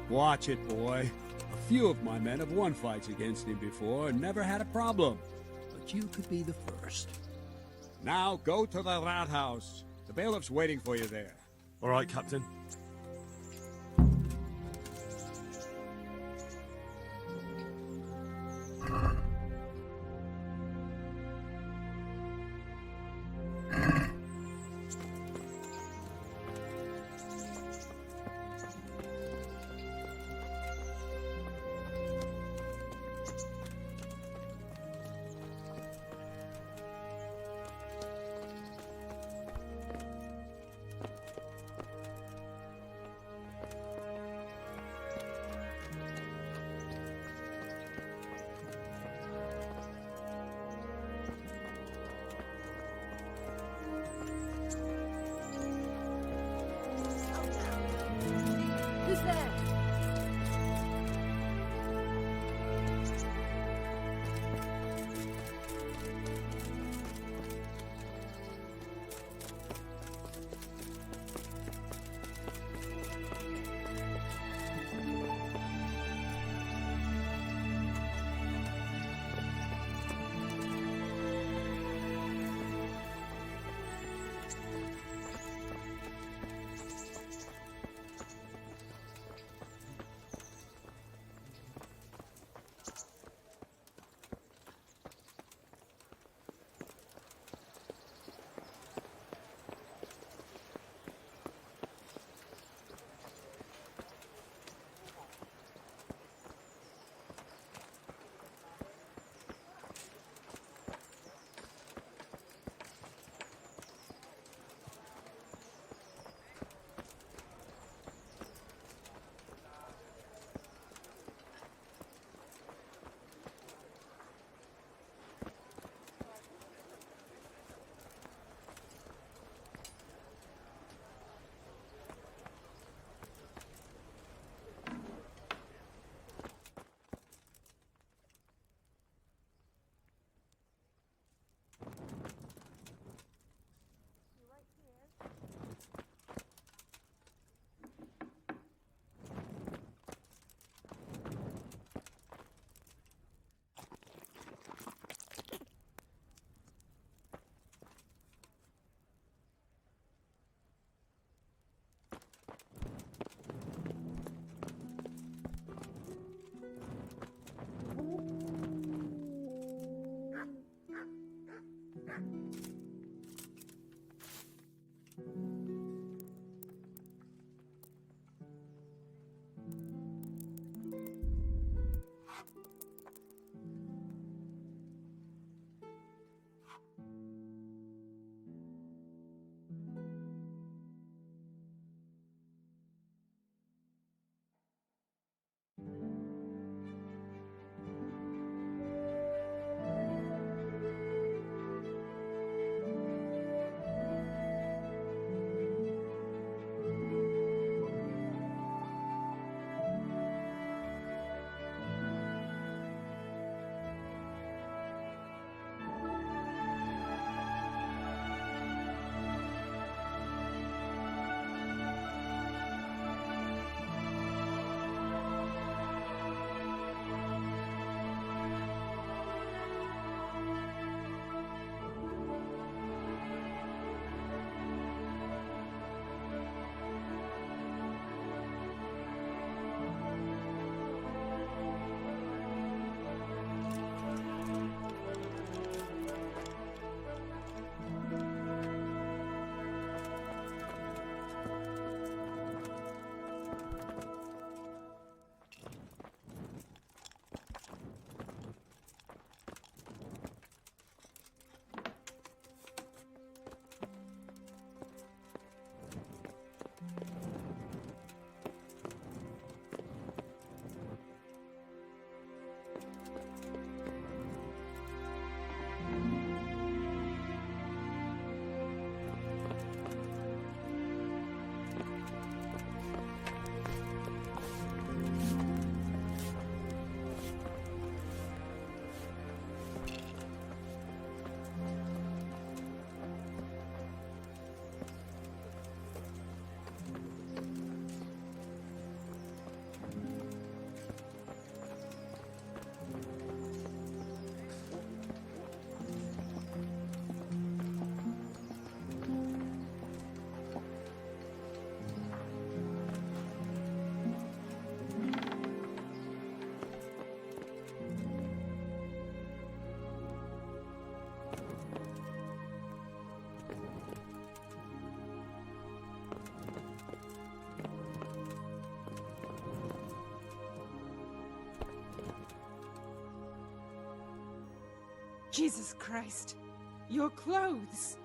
Watch it, boy. A few of my men have won fights against him before and never had a problem. But you could be the first. Now go to the rat house. The bailiff's waiting for you there. All right, Captain. Jesus Christ. Your clothes.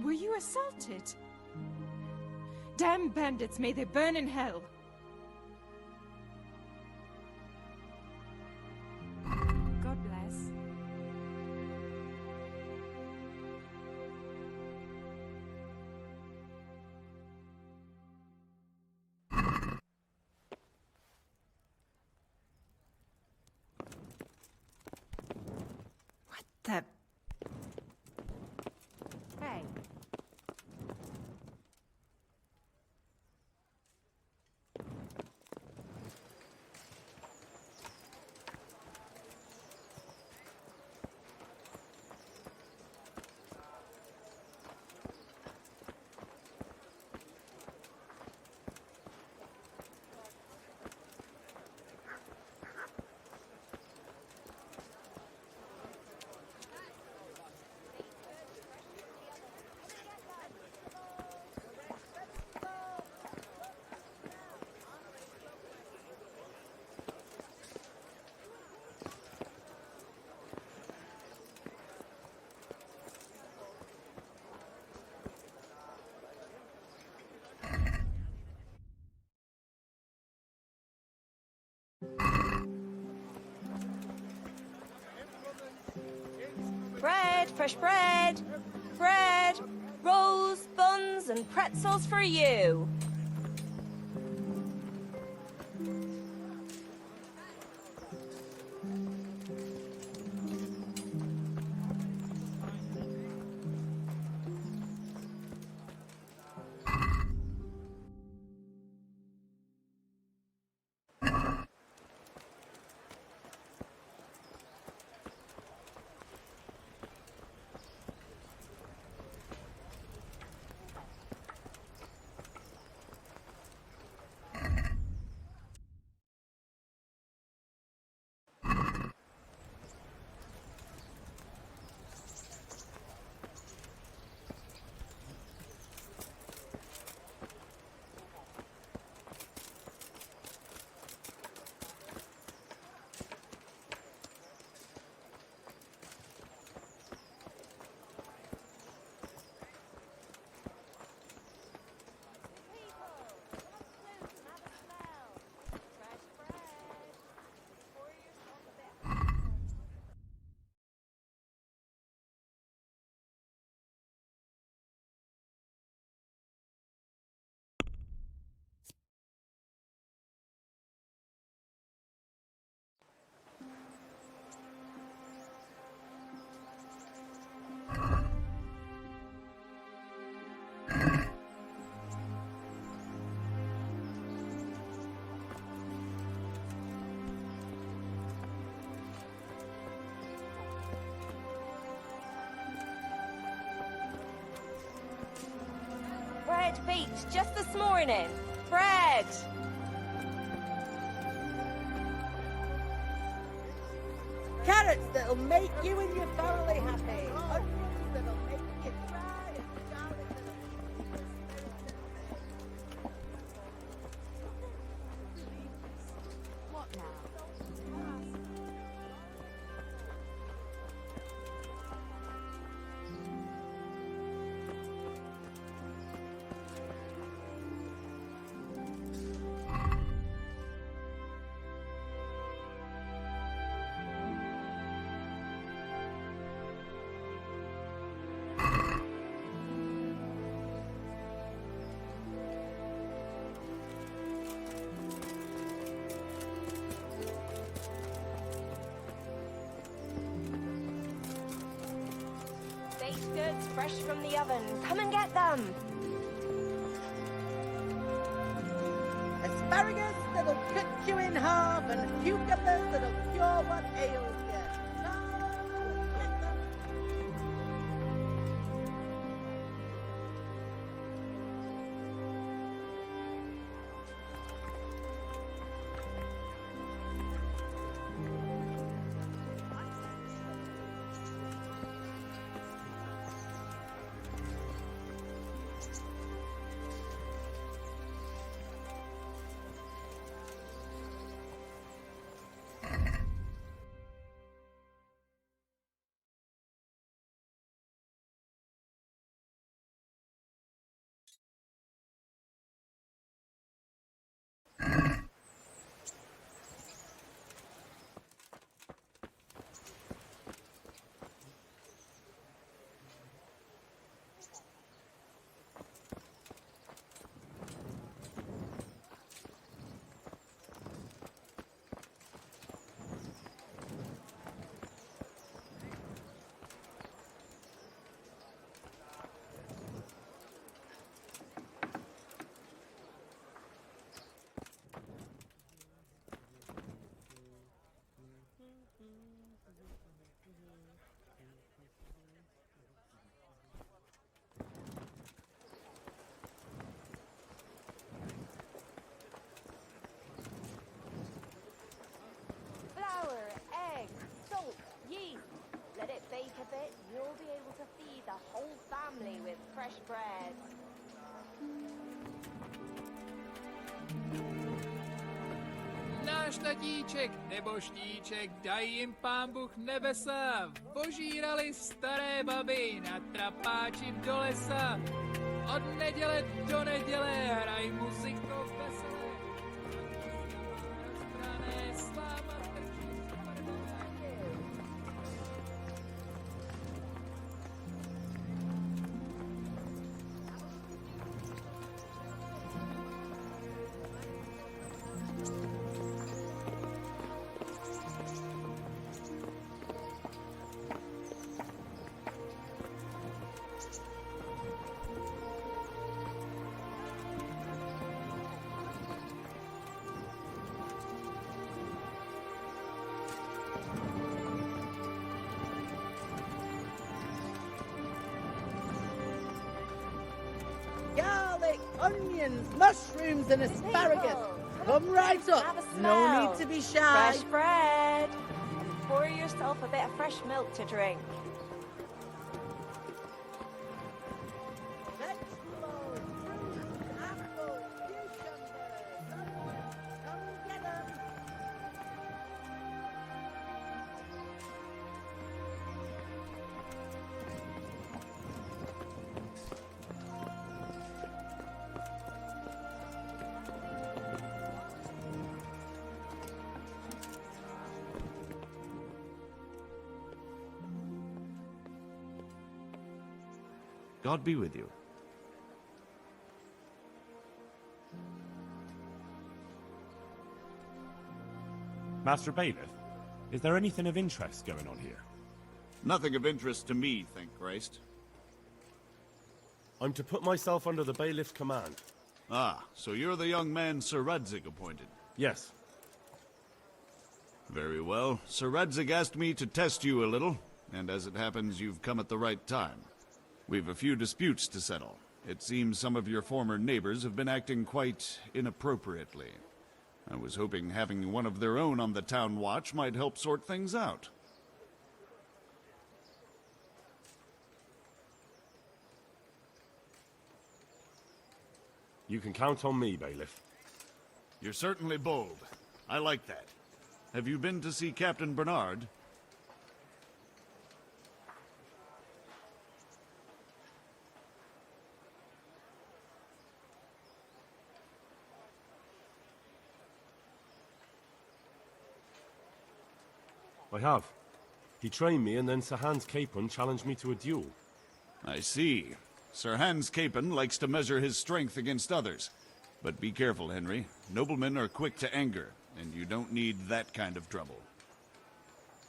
Were you assaulted? Damn bandits, may they burn in hell. God bless. What the... Hey. Bread, fresh bread. Bread, rolls, buns, and pretzels for you. Bread baked just this morning. Bread! Carrots that'll make you and your family happy. Onions that'll make you cry and garlic that'll... What now? Baked goods fresh from the oven. Come and get them. Asparagus that'll cut you in half and cucumbers that'll cure what ails you. fresh bread. Náš tatíček nebo štíček, daj jim pán Bůh nebesa, požírali staré baby na trapáči do lesa. Od neděle do neděle hraj muziku veselé. Rozbrané sláma trčí Garlic, onions, mushrooms, and asparagus. Come right Have a up. smell. No need to be shy. Fresh bread. Pour yourself a bit of fresh milk to drink. Vegetables, fruits, apples, cucumbers. Come get 'em. God be with you. Master Bailiff, is there anything of interest going on here? Nothing of interest to me, thank Christ. I'm to put myself under the bailiff's command. Ah, so you're the young man Sir Radzig appointed. Yes. Very well. Sir Radzig asked me to test you a little, and as it happens, you've come at the right time. We've a few disputes to settle. It seems some of your former neighbors have been acting quite inappropriately. I was hoping having one of their own on the town watch might help sort things out. You can count on me, Bailiff. You're certainly bold. I like that. Have you been to see Captain Bernard? I have. He trained me, and then Sir Hans Capon challenged me to a duel. I see. Sir Hans Capon likes to measure his strength against others. But be careful, Henry. Noblemen are quick to anger, and you don't need that kind of trouble.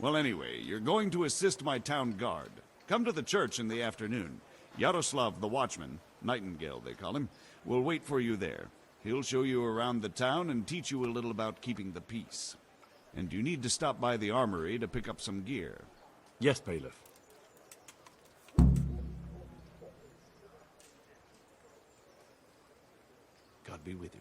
Well, anyway, you're going to assist my town guard. Come to the church in the afternoon. Yaroslav the watchman, Nightingale they call him, will wait for you there. He'll show you around the town and teach you a little about keeping the peace. And you need to stop by the armory to pick up some gear. Yes, Bailiff. God be with you.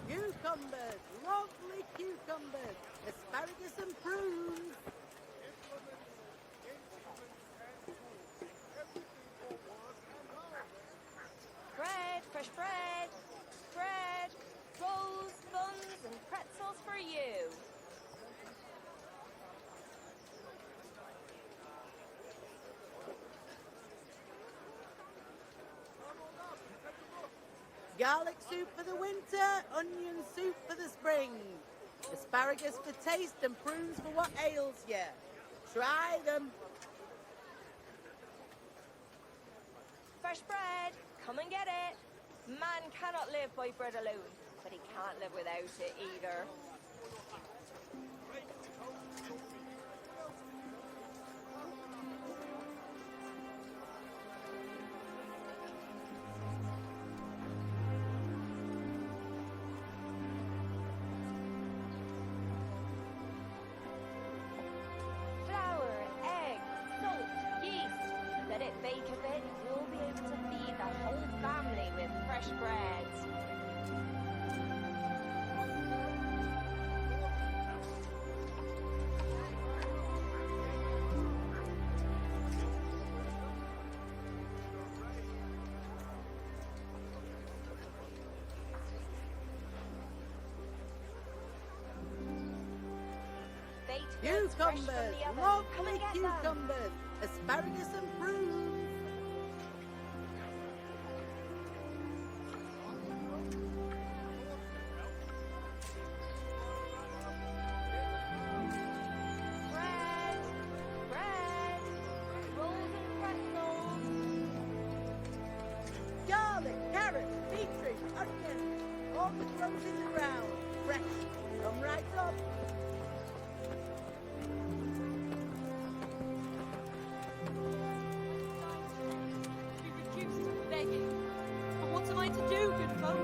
Cucumbers, lovely cucumbers, asparagus and prunes. Bread, fresh bread. Bread, rolls, buns, and pretzels for you. Garlic soup for the winter, onion soup for the spring. Asparagus for taste and prunes for what ails you. Try them. fresh bread. Come and get it. Man cannot live by bread alone, but he can't live without it either. Flour, eggs, salt, yeast. Let it bake a bit, and you'll be able to feed the whole family with fresh bread. Cucumbers, lovely cucumbers, asparagus and prunes. Bread, bread, rolls and pretzels. Garlic, carrots, beetroot, onions, all that grows in the ground, fresh. Come right up. What am I to do, good folk?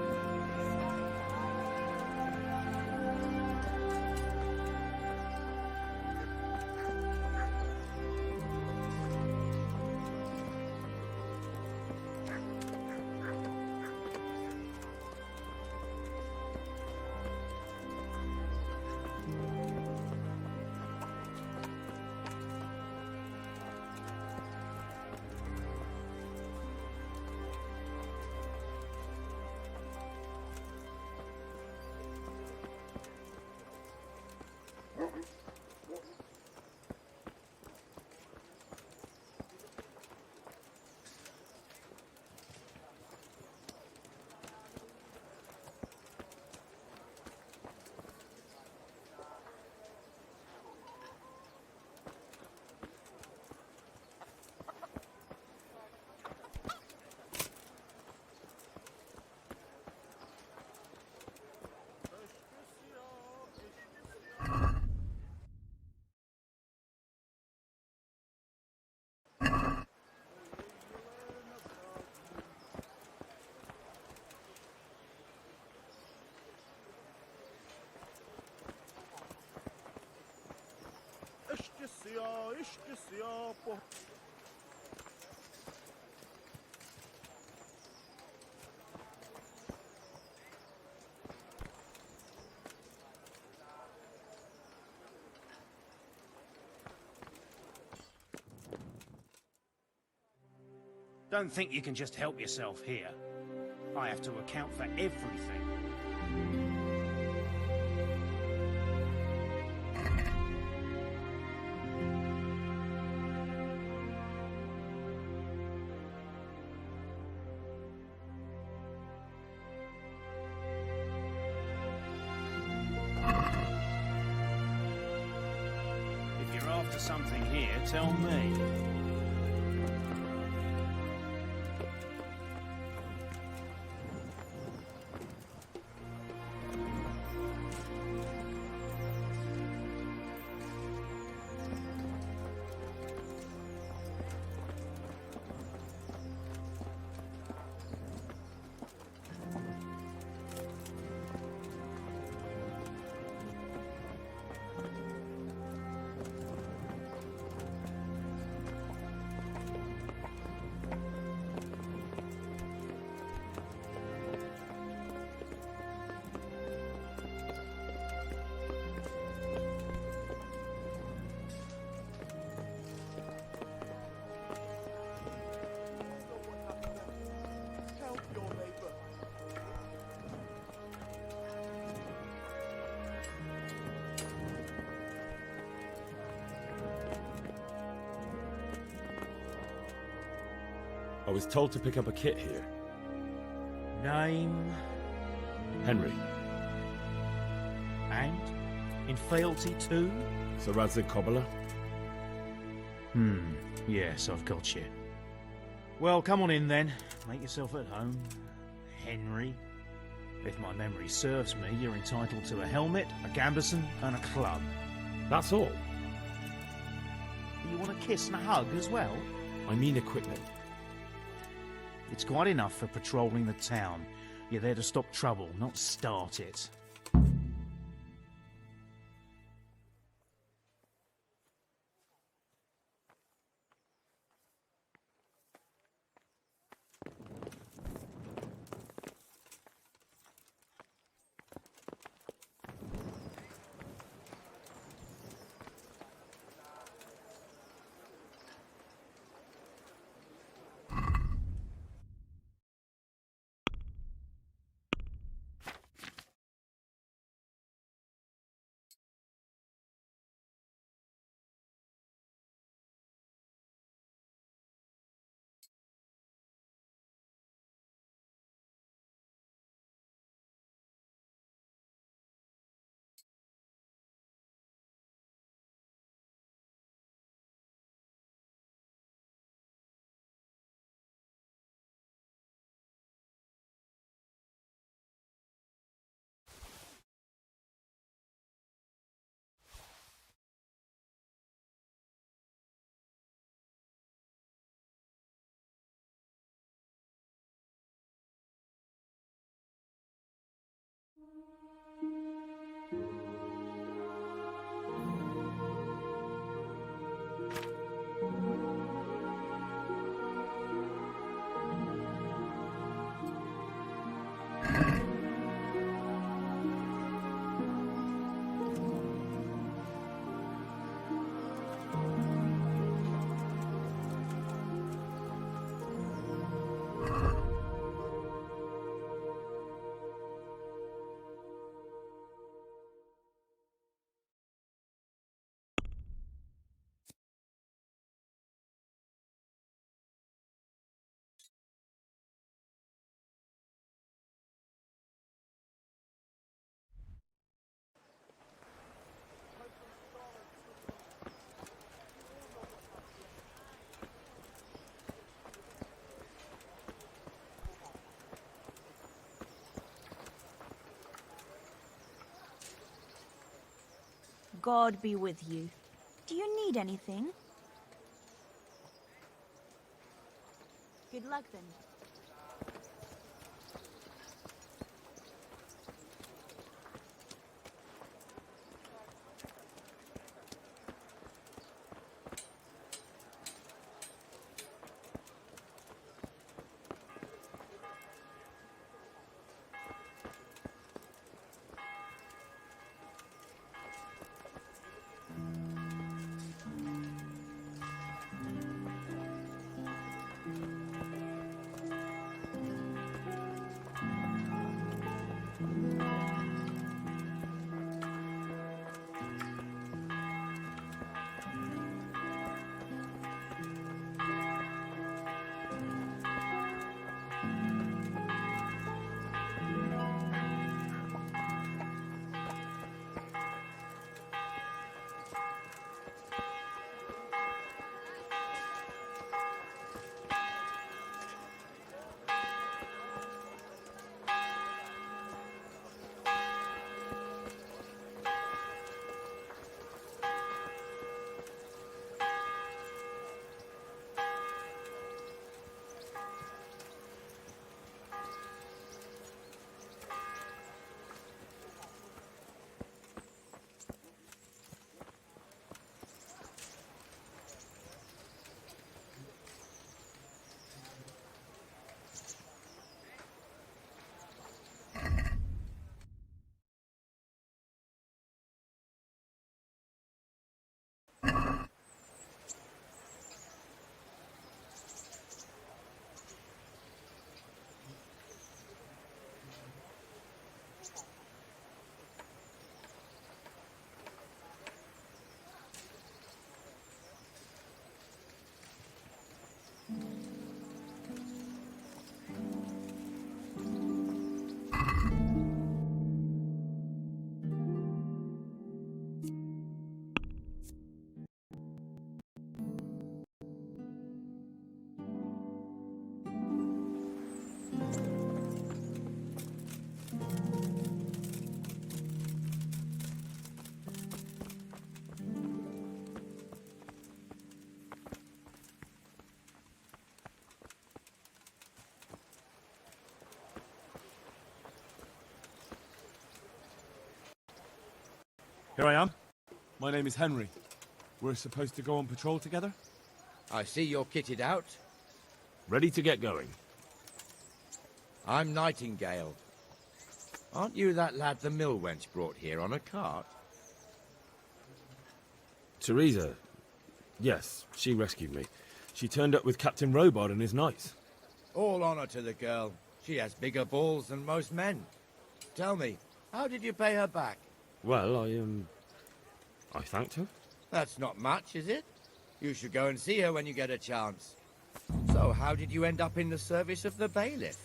Don't think you can just help yourself here. I have to account for everything. If you're after something here, tell me. I was told to pick up a kit here. Name? Henry. And? In fealty too? Sir Radzig Cobbler? Yes, I've got you. Well, come on in then. Make yourself at home. Henry. If my memory serves me, you're entitled to a helmet, a gambeson, and a club. That's all. You want a kiss and a hug as well? I mean equipment. It's quite enough for patrolling the town. You're there to stop trouble, not start it. God be with you. Do you need anything? Good luck then. Here I am. My name is Henry. We're supposed to go on patrol together? I see you're kitted out. Ready to get going. I'm Nightingale. Aren't you that lad the mill wench brought here on a cart? Teresa. Yes, she rescued me. She turned up with Captain Robard and his knights. All honor to the girl. She has bigger balls than most men. Tell me, how did you pay her back? Well, I thanked her. That's not much, is it? You should go and see her when you get a chance. So, how did you end up in the service of the bailiff?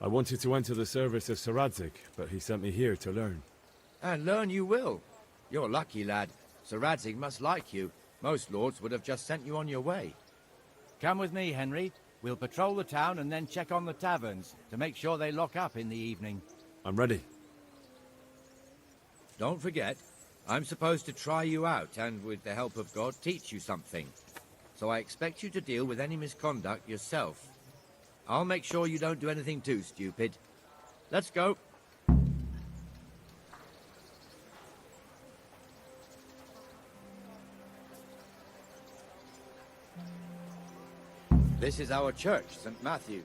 I wanted to enter the service of Sir Radzig, but he sent me here to learn. And learn you will. You're lucky, lad. Sir Radzig must like you. Most lords would have just sent you on your way. Come with me, Henry. We'll patrol the town and then check on the taverns to make sure they lock up in the evening. I'm ready. Don't forget, I'm supposed to try you out and, with the help of God, teach you something. So I expect you to deal with any misconduct yourself. I'll make sure you don't do anything too stupid. Let's go. This is our church, St. Matthew.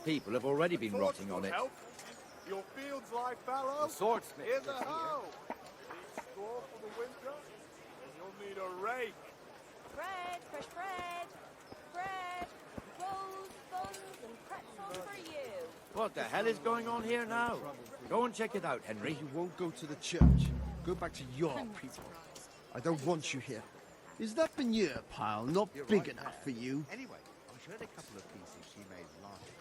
People have already been rotting on it. Your fields lie fallow. The swordsmith Here's a is here. hoe. Need straw for the winter, and you'll need a rake. Bread, fresh bread. Bread, rolls, buns, and pretzels for you. What the hell is going on here now? Go and check it out, Henry. You won't go to the church. Go back to your people. I don't want you here. Is that manure pile not big enough for you? Anyway, I'm sure a couple of pieces she made last year.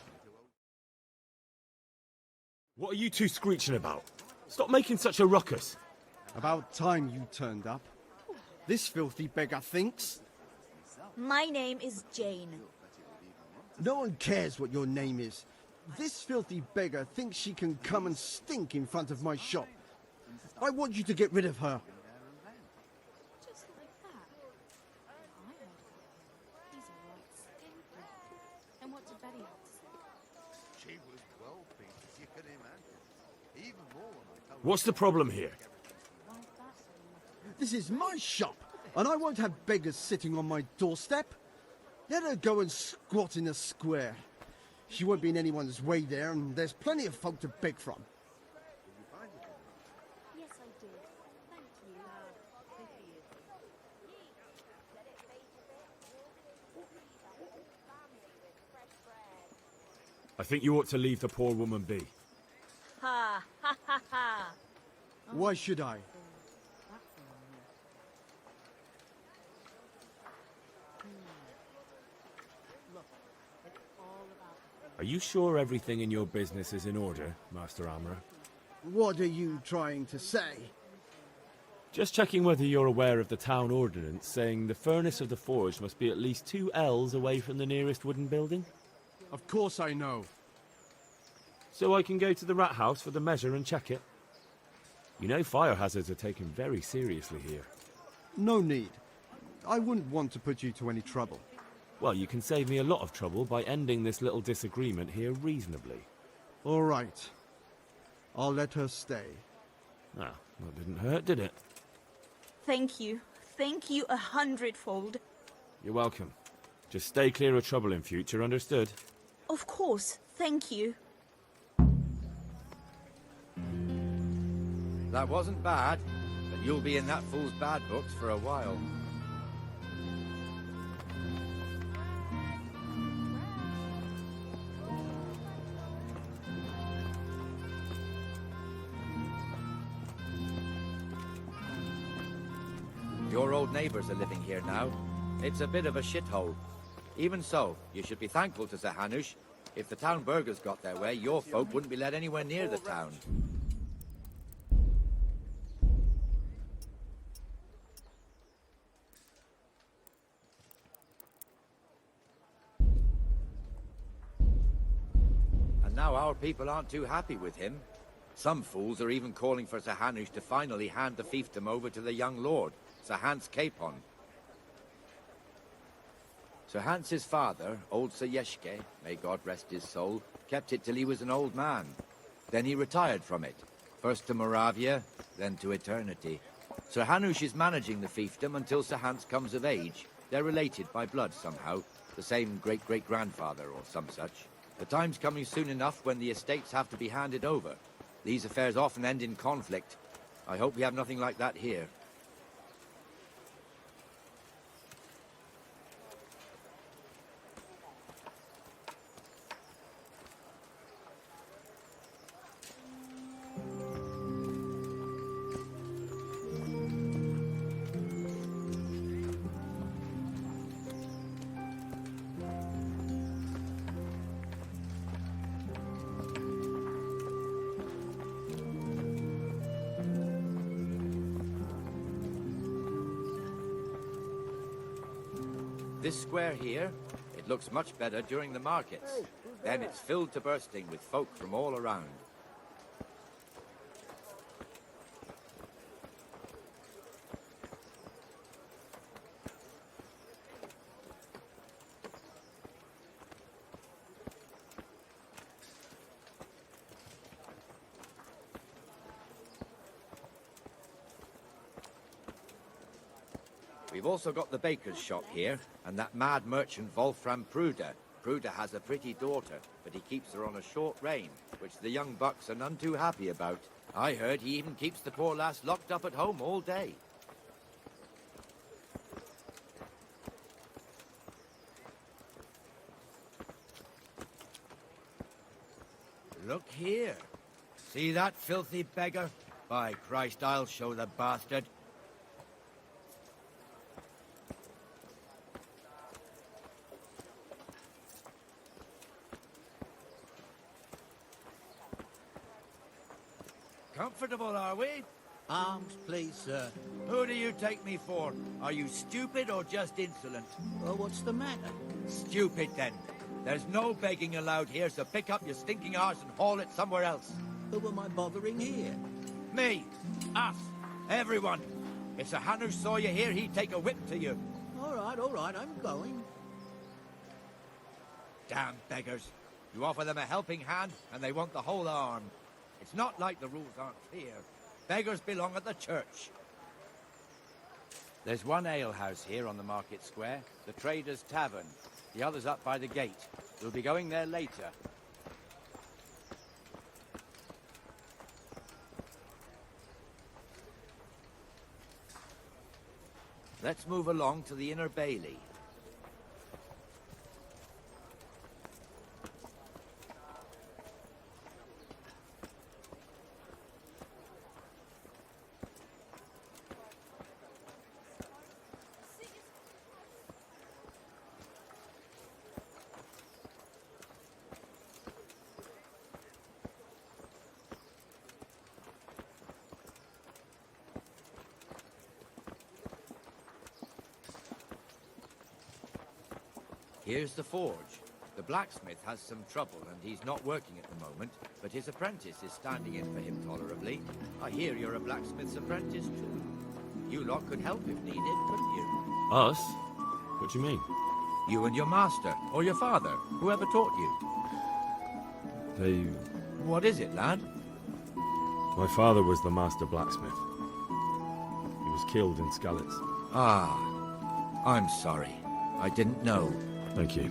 What are you two screeching about? Stop making such a ruckus. About time you turned up. This filthy beggar thinks. My name is Jane. No one cares what your name is. This filthy beggar thinks she can come and stink in front of my shop. I want you to get rid of her. Just like that. I heard about him. He's a right stinker. And what did Betty have to say? She was well pleased, as you can imagine. Even more when I told What's the problem here? This is my shop, and I won't have beggars sitting on my doorstep. Let her go and squat in a square. She won't be in anyone's way there, and there's plenty of folk to beg from. Yes, I did. Thank you. I think you ought to leave the poor woman be. Ha ha ha ha. Why should I? Are you sure everything in your business is in order, Master Armourer? What are you trying to say? Just checking whether you're aware of the town ordinance saying the furnace of the forge must be at least 2 ells away from the nearest wooden building. Of course I know. So I can go to the rat house for the measure and check it. You know fire hazards are taken very seriously here. No need. I wouldn't want to put you to any trouble. Well, you can save me a lot of trouble by ending this little disagreement here reasonably. All right. I'll let her stay. Ah, that didn't hurt, did it? Thank you. Thank you 100-fold. You're welcome. Just stay clear of trouble in future, understood? Of course. Thank you. That wasn't bad, but you'll be in that fool's bad books for a while. Your old neighbours are living here now. It's a bit of a shithole. Even so, you should be thankful to Sir Hanush. If the town burghers got their way, your folk wouldn't be let anywhere near the town. And now our people aren't too happy with him. Some fools are even calling for Sir Hanush to finally hand the fiefdom over to the young lord, Sir Hans Capon. Sir Hans's father, old Sir Yeshke, may God rest his soul, kept it till he was an old man. Then he retired from it, first to Moravia, then to eternity. Sir Hanush is managing the fiefdom until Sir Hans comes of age. They're related by blood somehow, the same great-great-grandfather or some such. The time's coming soon enough when the estates have to be handed over. These affairs often end in conflict. I hope we have nothing like that here. This square here, it looks much better during the markets. Then it's filled to bursting with folk from all around. We've also got the baker's shop here, and that mad merchant Wolfram Pruder. Zapruder has a pretty daughter, but he keeps her on a short rein, which the young bucks are none too happy about. I heard he even keeps the poor lass locked up at home all day. Look here. See that filthy beggar? By Christ, I'll show the bastard. Comfortable, are we? Arms, please, sir. Who do you take me for? Are you stupid or just insolent? Well, what's the matter? Stupid, then. There's no begging allowed here, so pick up your stinking arse and haul it somewhere else. Who am I bothering here? Me. Us. Everyone. If Sir Hanush saw you here, he'd take a whip to you. All right, I'm going. Damn beggars. You offer them a helping hand, and they want the whole arm. It's not like the rules aren't clear. Beggars belong at the church. There's one alehouse here on the market square, the Trader's Tavern. The other's up by the gate. We'll be going there later. Let's move along to the Inner Bailey. Here's the forge. The blacksmith has some trouble and he's not working at the moment, but his apprentice is standing in for him tolerably. I hear you're a blacksmith's apprentice too. You lot could help if needed, couldn't you? Us? What do you mean? You and your master, or your father, whoever taught you. They... What is it, lad? My father was the master blacksmith. He was killed in Skalitz. Ah, I'm sorry. I didn't know. Thank you.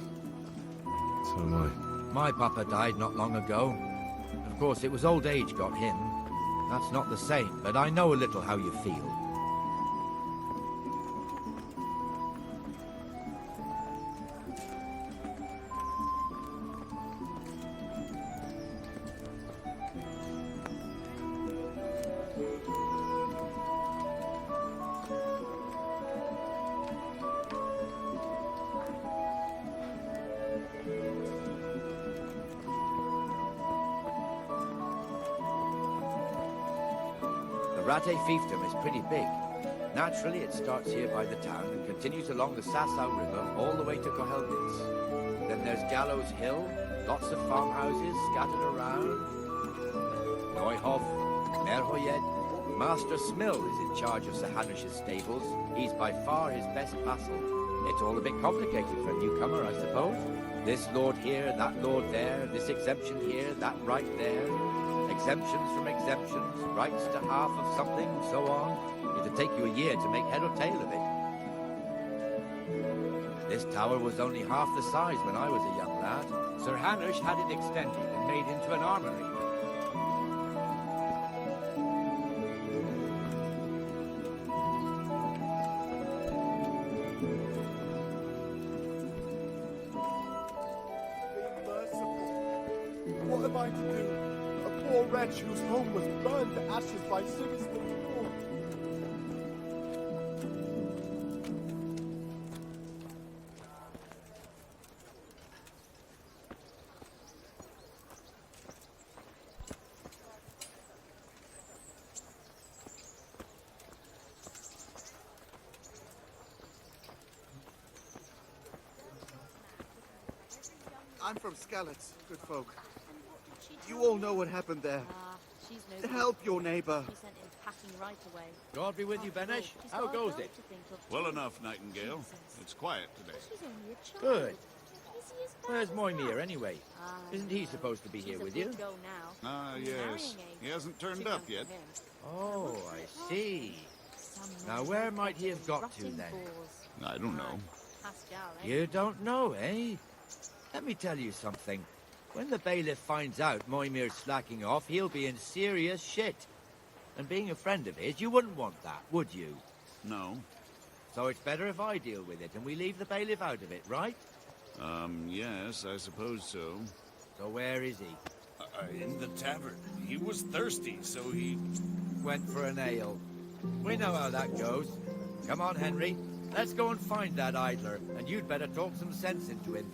So am I. My papa died not long ago. Of course, it was old age got him. That's not the same, but I know a little how you feel. Rate fiefdom is pretty big. Naturally, it starts here by the town and continues along the Sasau River all the way to Kohelnitz. Then there's Gallows Hill, lots of farmhouses scattered around. Neuhof, Merhoyed. Master Smill is in charge of Sir Hanush's stables. He's by far his best vassal. It's all a bit complicated for a newcomer, I suppose. This lord here, that lord there, this exemption here, that right there. Exemptions from exemptions, rights to half of something, so on. It'd take you a year to make head or tail of it. This tower was only half the size when I was a young lad. Sir Hanush had it extended and made into an armory. What am I to do? A poor wretch whose home was burned to ashes by Sigismund IV. I'm from Skalitz, good folk. You all know what happened there. Help your neighbor. God be with you, Benesh. How goes it? Well enough, Nightingale. It's quiet today. Good. Where's Moimir, anyway? Isn't he supposed to be here with you? Yes. He hasn't turned up yet. Oh, I see. Now, where might he have got to, then? I don't know. You don't know, eh? Let me tell you something. When the bailiff finds out Moimir's slacking off, he'll be in serious shit. And being a friend of his, you wouldn't want that, would you? No. So it's better if I deal with it and we leave the bailiff out of it, right? Yes, I suppose so. So where is he? In the tavern. He was thirsty, so he... Went for an ale. We know how that goes. Come on, Henry. Let's go and find that idler, and you'd better talk some sense into him.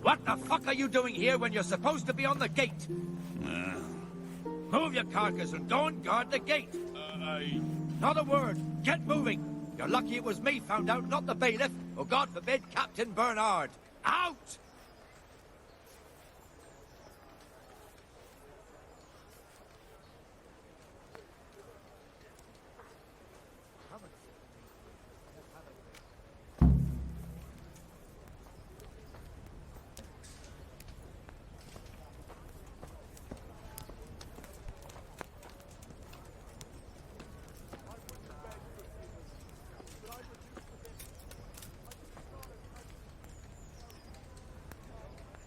What the fuck are you doing here when you're supposed to be on the gate? Move your carcass and go and guard the gate. Not a word. Get moving. You're lucky it was me found out, not the bailiff, or God forbid, Captain Bernard. Out!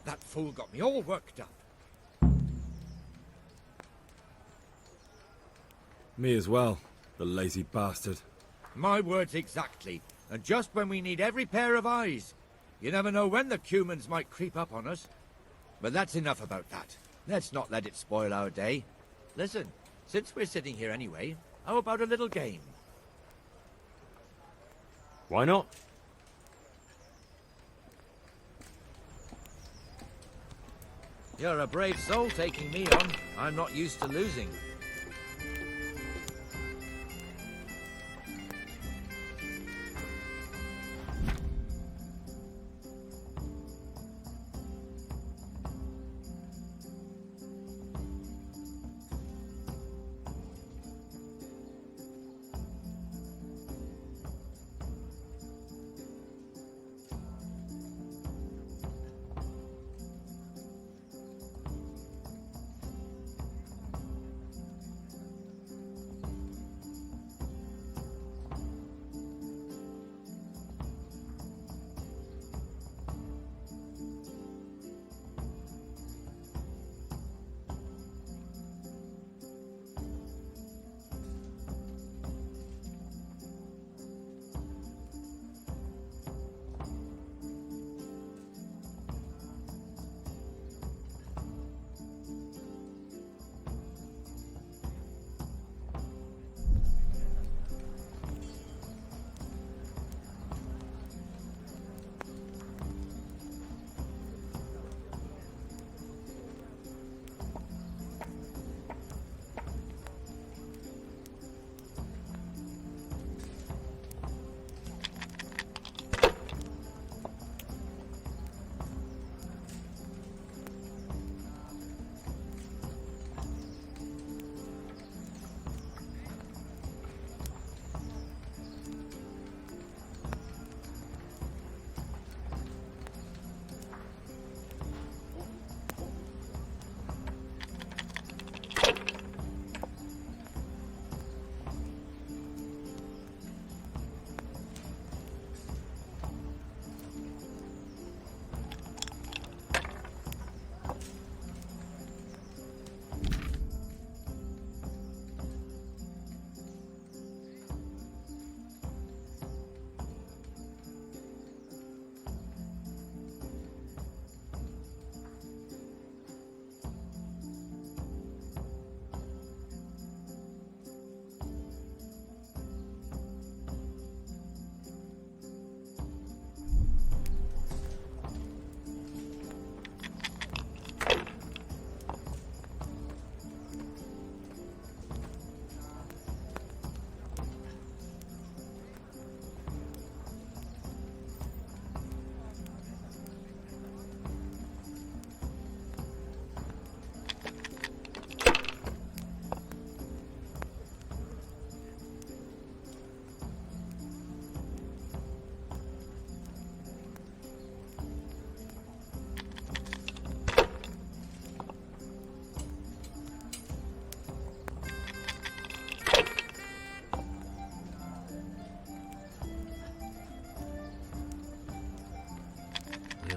That fool got me all worked up. Me as well, the lazy bastard. My words exactly. And just when we need every pair of eyes. You never know when the Cumans might creep up on us. But that's enough about that. Let's not let it spoil our day. Listen, since we're sitting here anyway, how about a little game? Why not? You're a brave soul taking me on. I'm not used to losing.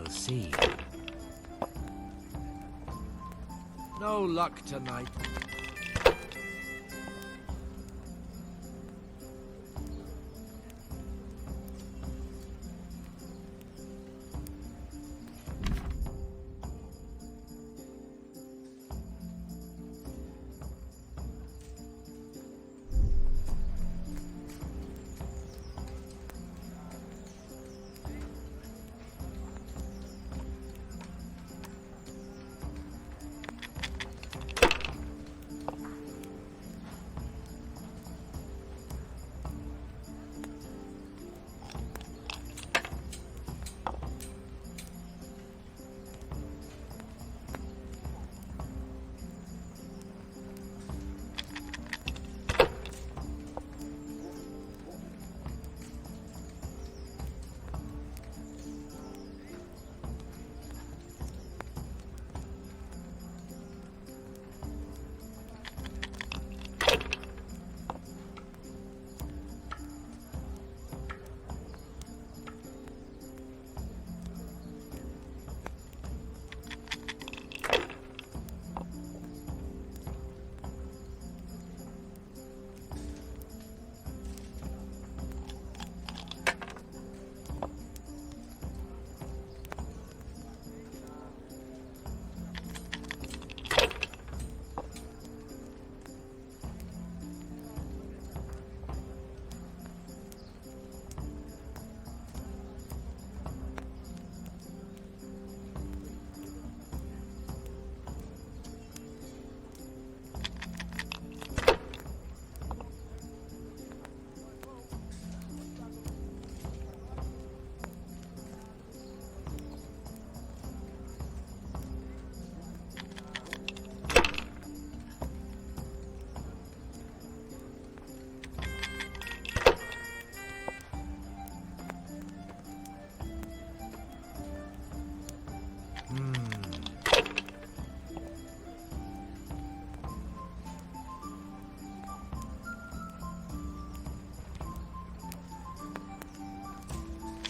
We'll see. No luck tonight.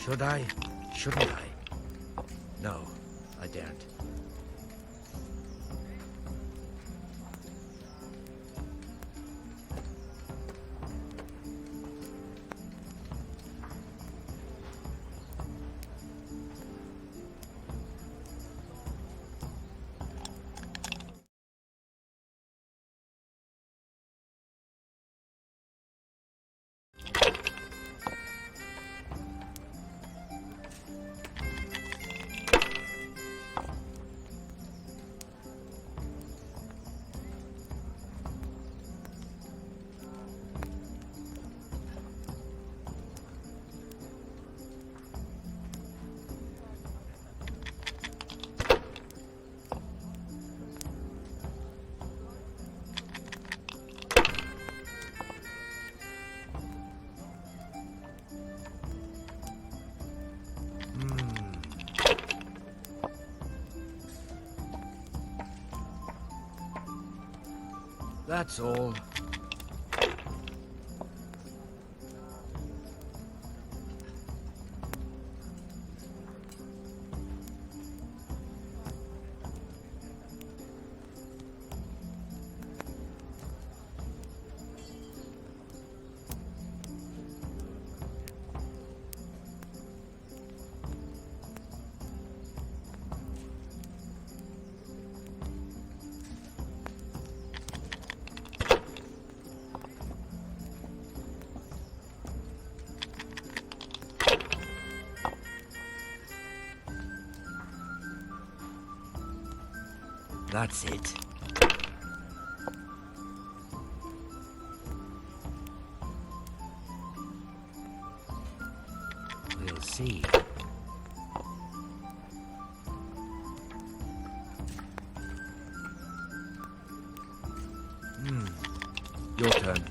Should I? Shouldn't I? No, I daren't. That's all. That's it. We'll see. Your turn.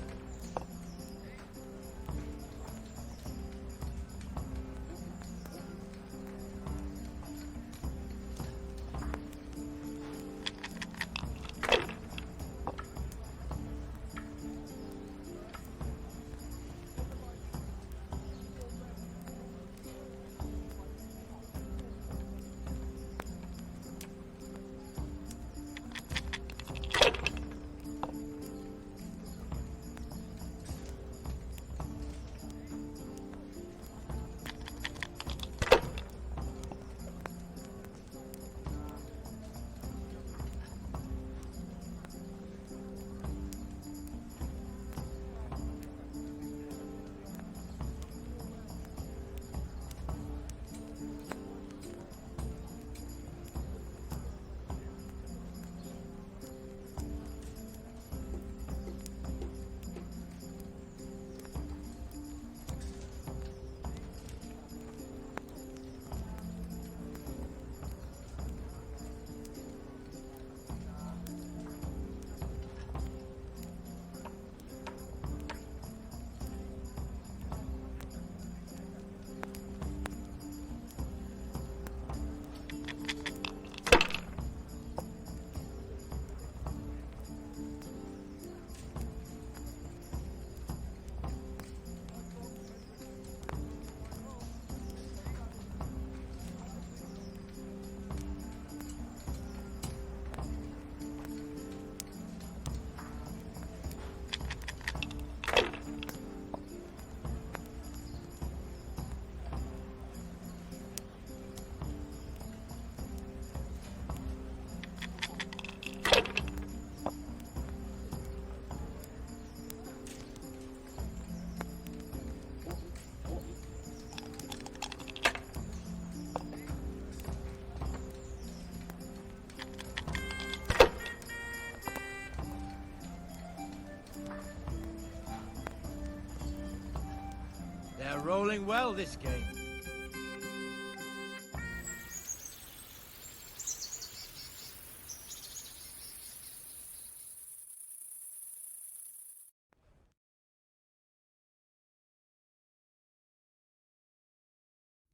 rolling well, this game.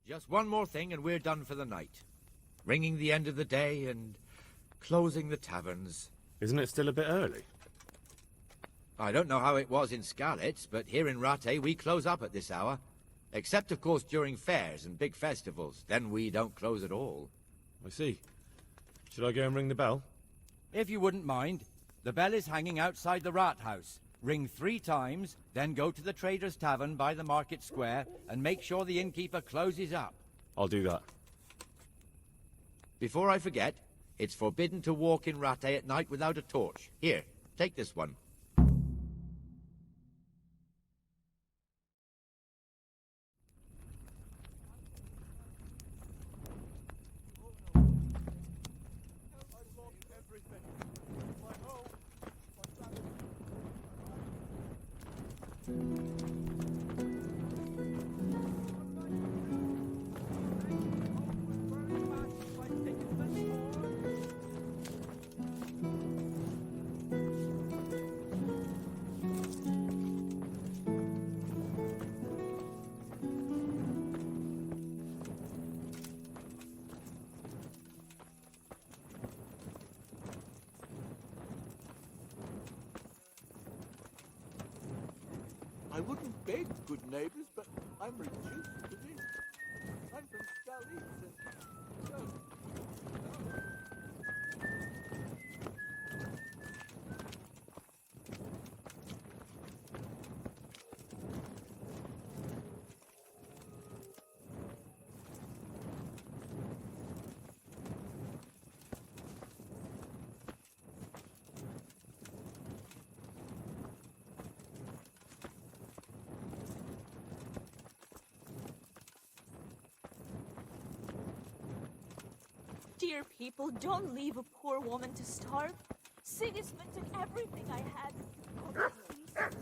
Just one more thing and we're done for the night. Ringing the end of the day and closing the taverns. Isn't it still a bit early? I don't know how it was in Scarlet, but here in Rattay we close up at this hour. Except, of course, during fairs and big festivals. Then we don't close at all. I see. Should I go and ring the bell? If you wouldn't mind. The bell is hanging outside the Rat House. Ring 3 times, then go to the Trader's Tavern by the Market Square and make sure the innkeeper closes up. I'll do that. Before I forget, it's forbidden to walk in Rattay at night without a torch. Here, take this one. I wouldn't beg good neighbours, but I'm reduced to this. I'm from Scalis and... Dear people, don't leave a poor woman to starve. Sigismund took everything I had. Oh, please.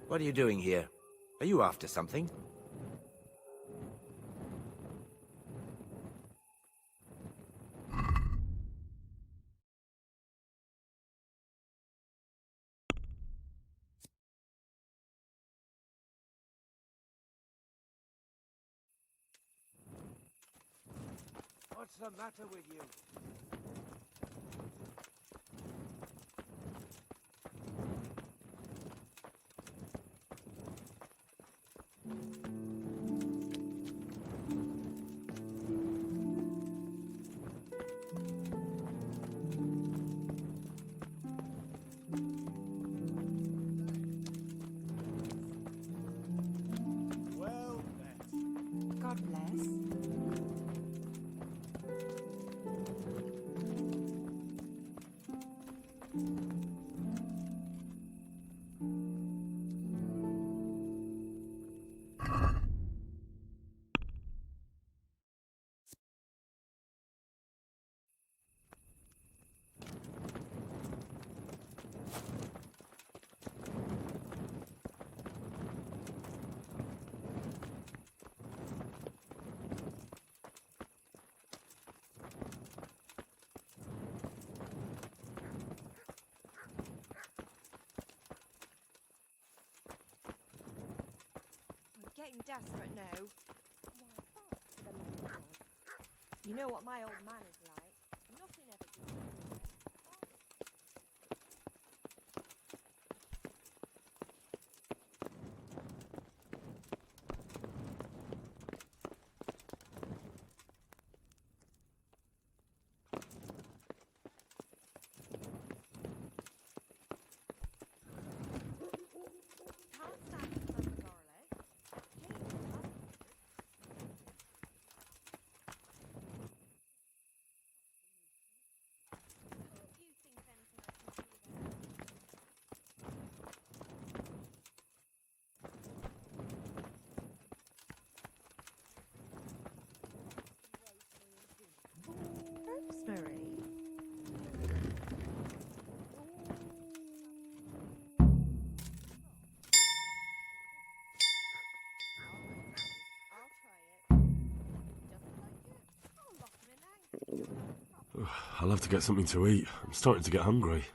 What are you doing here? Are you after something? What's the matter with you? Well met. God bless. desperate now. You know what my old man is like. Nothing ever gives him away. Can't stand the smell of garlic. Hate the smell. You think of anything I can do there? Rosemary. I'll try it. Doesn't like it? I'll lock him in eggs. I'll have to get something to eat. I'm starting to get hungry.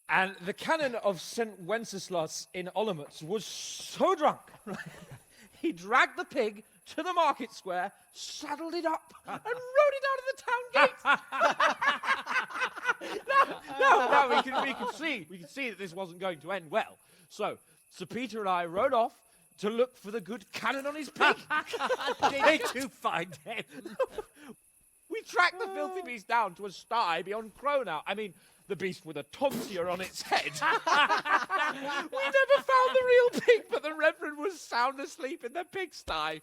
And the canon of St. Wenceslas in Olomouc was so drunk, he dragged the pig to the market square, saddled it up, and rode it out of the town gate. No, we could see that this wasn't going to end well. So, Sir Peter and I rode off to look for the good canon on his pig. Did you find him? We tracked the filthy beast down to a sty beyond Cronau. I mean, the beast with a tonsure on its head. We never found the real pig, but the Reverend was sound asleep in the pigsty.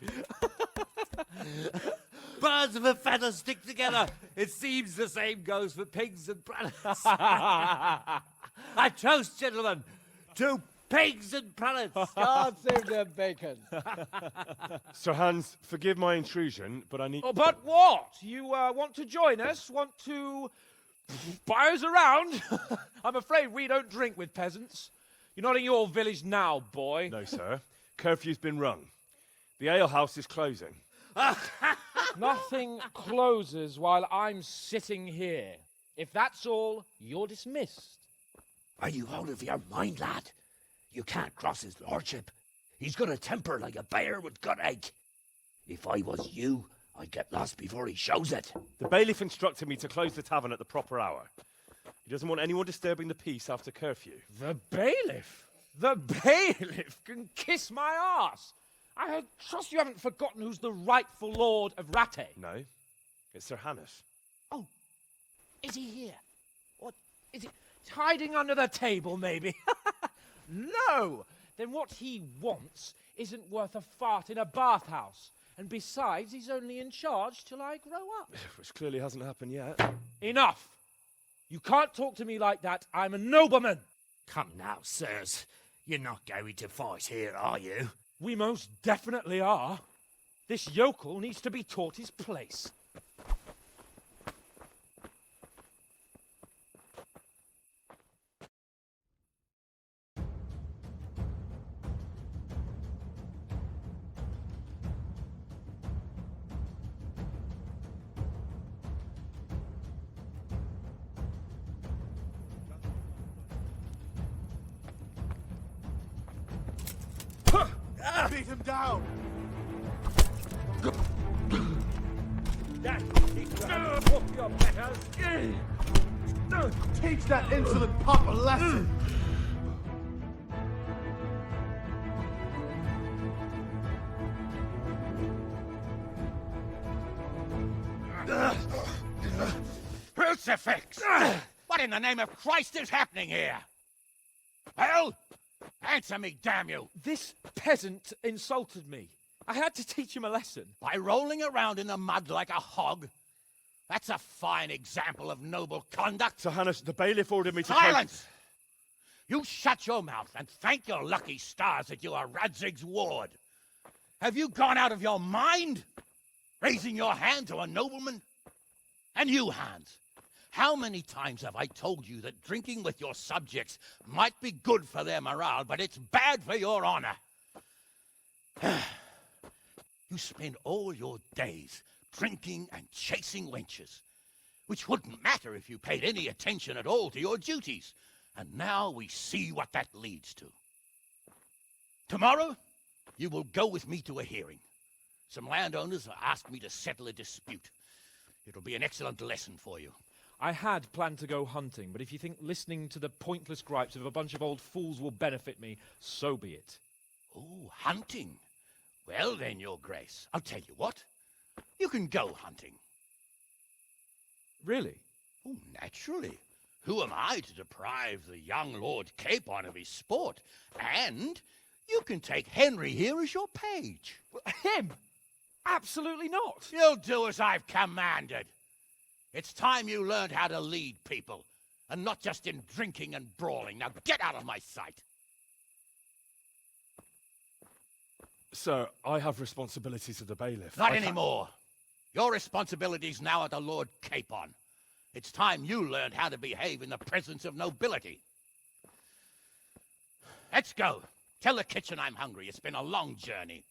Birds of a feather stick together. It seems the same goes for pigs and prelates. I toast, gentlemen, to pigs and prelates. God save them bacon. Sir Hans, forgive my intrusion, but I need... Oh, but what? You want to join us? Want to buy us around? I'm afraid we don't drink with peasants. You're not in your village now, boy. No, sir. Curfew's been rung. The alehouse is closing. Nothing closes while I'm sitting here. If that's all, you're dismissed. Are you out of your mind, lad? You can't cross his lordship. He's got a temper like a bear with gut ache. If I was you, I'd get lost before he shows it. The bailiff instructed me to close the tavern at the proper hour. He doesn't want anyone disturbing the peace after curfew. The bailiff? The bailiff can kiss my arse. I trust you haven't forgotten who's the rightful lord of Rattay. No, it's Sir Hannes. Oh, is he here? What, is he hiding under the table, maybe? No! Then what he wants isn't worth a fart in a bathhouse. And besides, he's only in charge till I grow up. Which clearly hasn't happened yet. Enough! You can't talk to me like that. I'm a nobleman. Come now, sirs. You're not going to fight here, are you? We most definitely are. This yokel needs to be taught his place. Beat him down! Teach that insolent pup a lesson! Crucifix! What in the name of Christ is happening here? Well, answer me, damn you! This peasant insulted me. I had to teach him a lesson. By rolling around in the mud like a hog? That's a fine example of noble conduct. Sir Hannes, the bailiff ordered me to... Silence! You shut your mouth and thank your lucky stars that you are Radzig's ward. Have you gone out of your mind? Raising your hand to a nobleman? And you, Hans, how many times have I told you that drinking with your subjects might be good for their morale, but it's bad for your honor? You spend all your days drinking and chasing wenches, which wouldn't matter if you paid any attention at all to your duties. And now we see what that leads to. Tomorrow, you will go with me to a hearing. Some landowners have asked me to settle a dispute. It'll be an excellent lesson for you. I had planned to go hunting, but if you think listening to the pointless gripes of a bunch of old fools will benefit me, so be it. Oh, hunting? Well then, Your Grace, I'll tell you what. You can go hunting. Really? Oh, naturally. Who am I to deprive the young Lord Capon of his sport? And you can take Henry here as your page. Him? Absolutely not. You'll do as I've commanded. It's time you learned how to lead people, and not just in drinking and brawling. Now get out of my sight. Sir, I have responsibilities to the bailiff. Not anymore. Your responsibilities now are the Lord Capon. It's time you learned how to behave in the presence of nobility. Let's go. Tell the kitchen I'm hungry. It's been a long journey.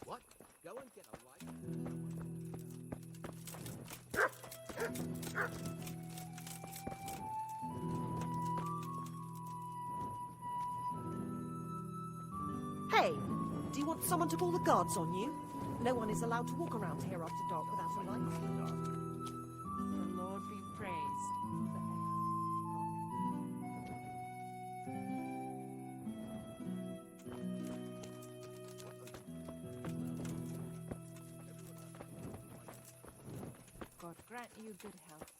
What? Go and get a light. Hey, do you want someone to call the guards on you? No one is allowed to walk around here after dark without a light. The Lord be praised. God grant you good health.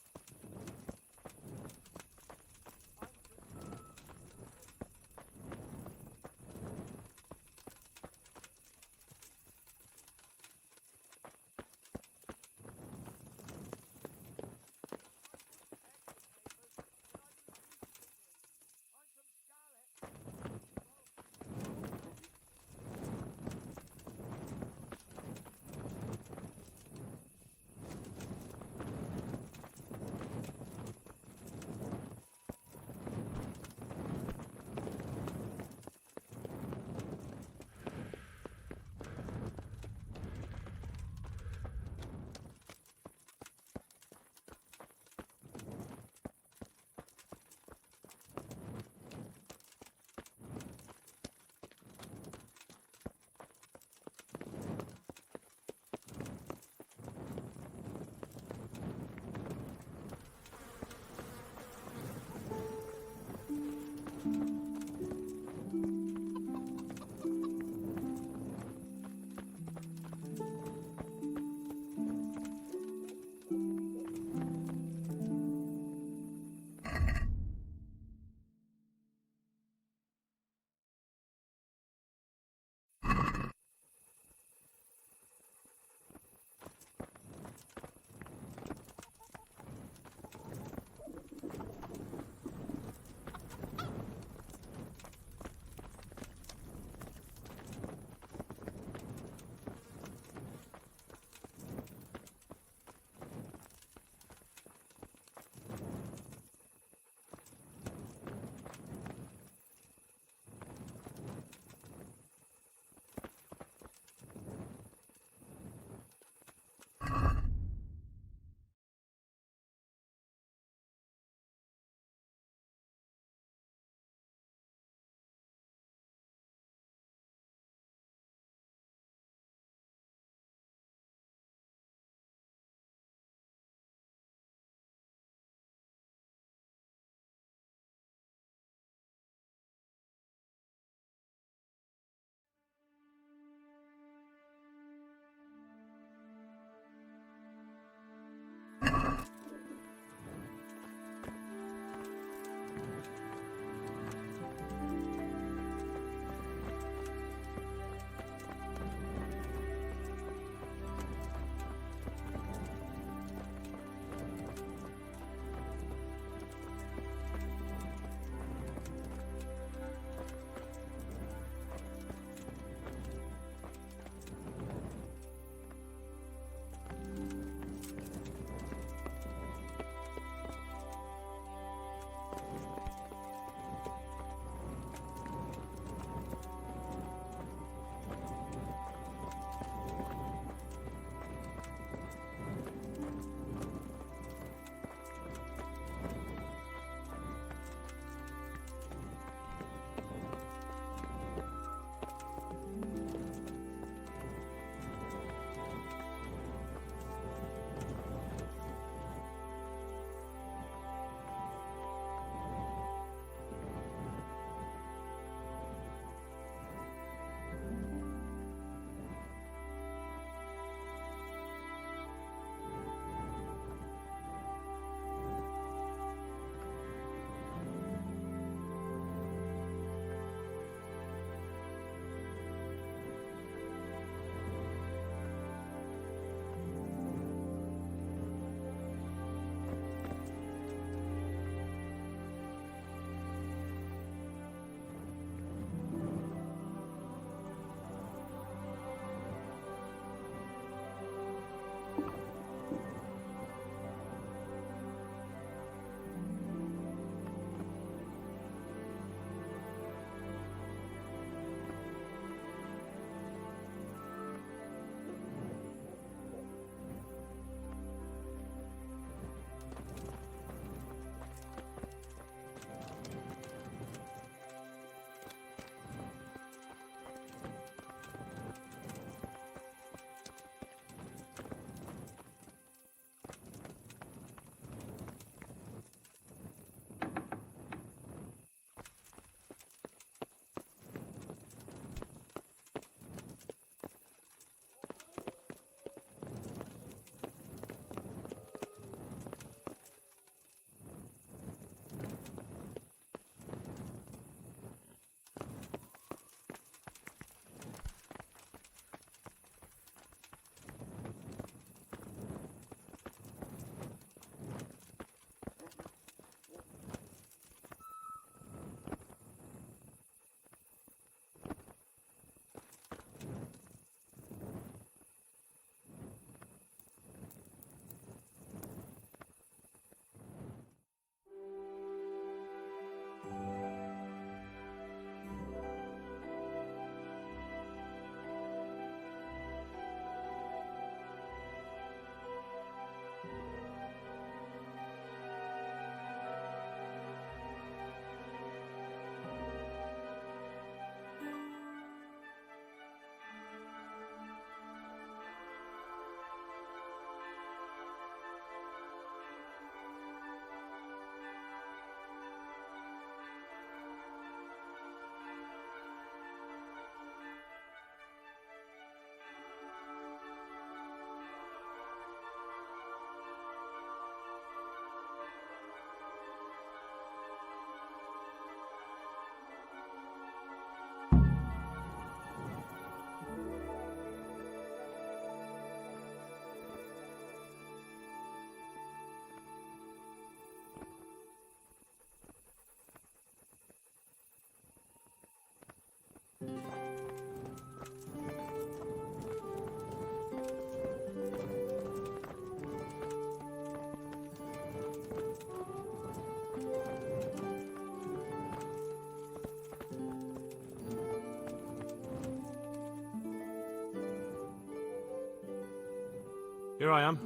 Here I am.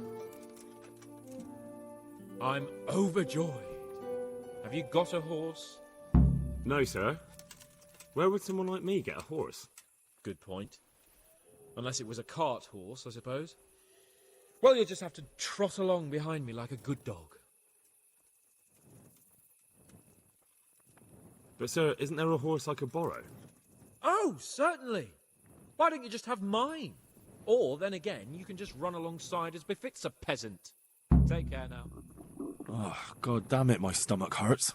I'm overjoyed. Have you got a horse? No, sir. Where would someone like me get a horse? Good point. Unless it was a cart horse, I suppose. Well, you'll just have to trot along behind me like a good dog. But, sir, isn't there a horse I could borrow? Oh, certainly. Why don't you just have mine? Or, then again, you can just run alongside as befits a peasant. Take care now. Oh, God damn it, my stomach hurts.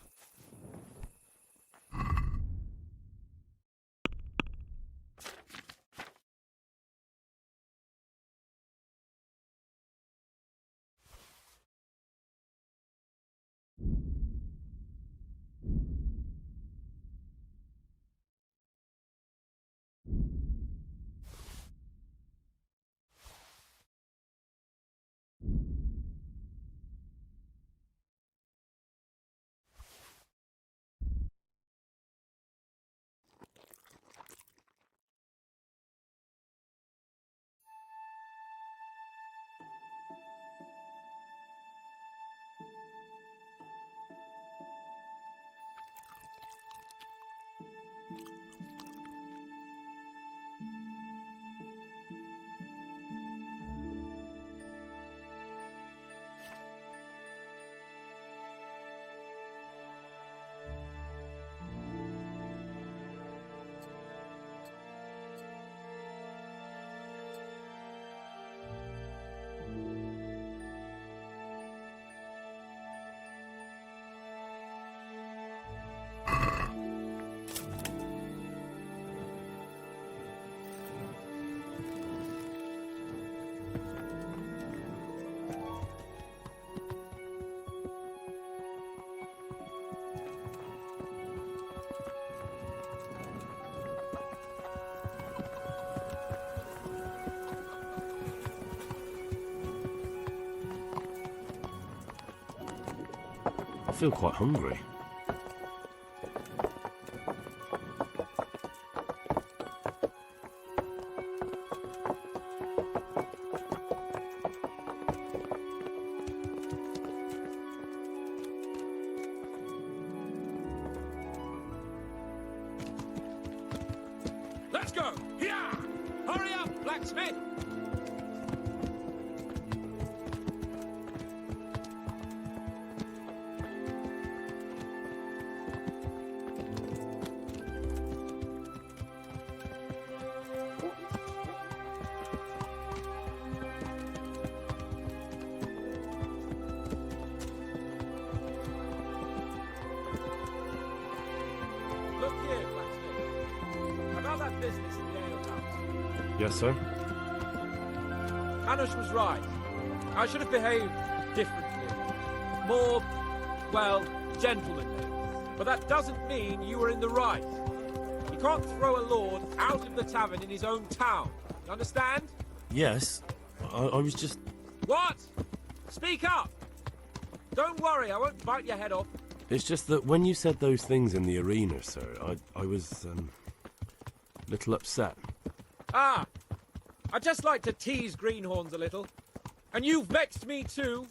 I feel quite hungry. Let's go! Here! Hurry up, blacksmith! Look here, blacksmith. About that business in the alehouse. Yes, sir? Hanush was right. I should have behaved differently. More, well, gentlemanly. But that doesn't mean you were in the right. You can't throw a lord out of the tavern in his own town. You understand? Yes. I was just... What? Speak up! Don't worry, I won't bite your head off. It's just that when you said those things in the arena, sir, I was, a little upset. Ah! I just like to tease greenhorns a little. And you've vexed me too.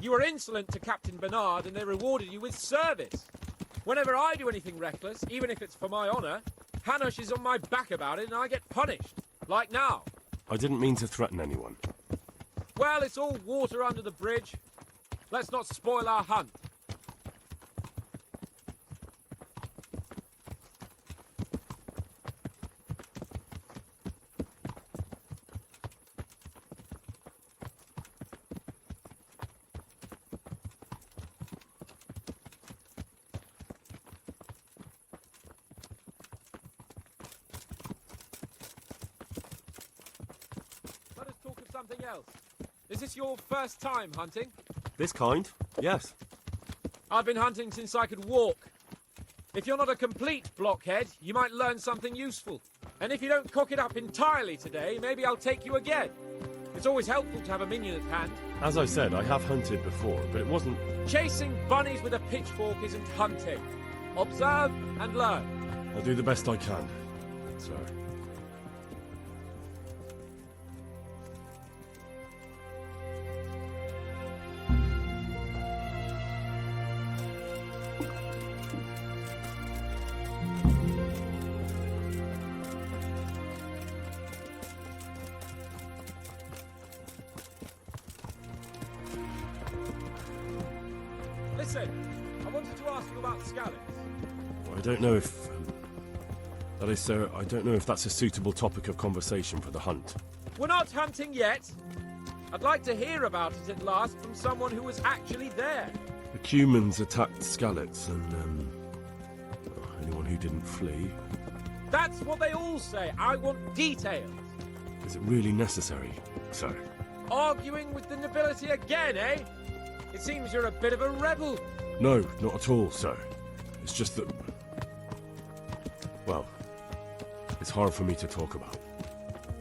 You were insolent to Captain Bernard and they rewarded you with service. Whenever I do anything reckless, even if it's for my honour, Hanush is on my back about it and I get punished. Like now. I didn't mean to threaten anyone. Well, it's all water under the bridge. Let's not spoil our hunt. Let us talk of something else. Is this your first time hunting? This kind? Yes. I've been hunting since I could walk. If you're not a complete blockhead, you might learn something useful. And if you don't cock it up entirely today, maybe I'll take you again. It's always helpful to have a minion at hand. As I said, I have hunted before, but it wasn't... Chasing bunnies with a pitchfork isn't hunting. Observe and learn. I'll do the best I can, sir. Listen, I wanted to ask you about Scallops. I don't know if... that is, sir, I don't know if that's a suitable topic of conversation for the hunt. We're not hunting yet. I'd like to hear about it at last from someone who was actually there. The Cumans attacked Skallets, and, anyone who didn't flee. That's what they all say. I want details. Is it really necessary, sir? Arguing with the nobility again, eh? It seems you're a bit of a rebel. No, not at all, sir. It's just that... well, it's hard for me to talk about.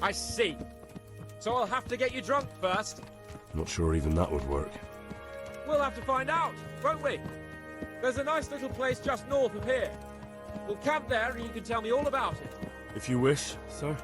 I see. So I'll have to get you drunk first. Not sure even that would work. We'll have to find out, won't we? There's a nice little place just north of here. We'll camp there and you can tell me all about it. If you wish, sir.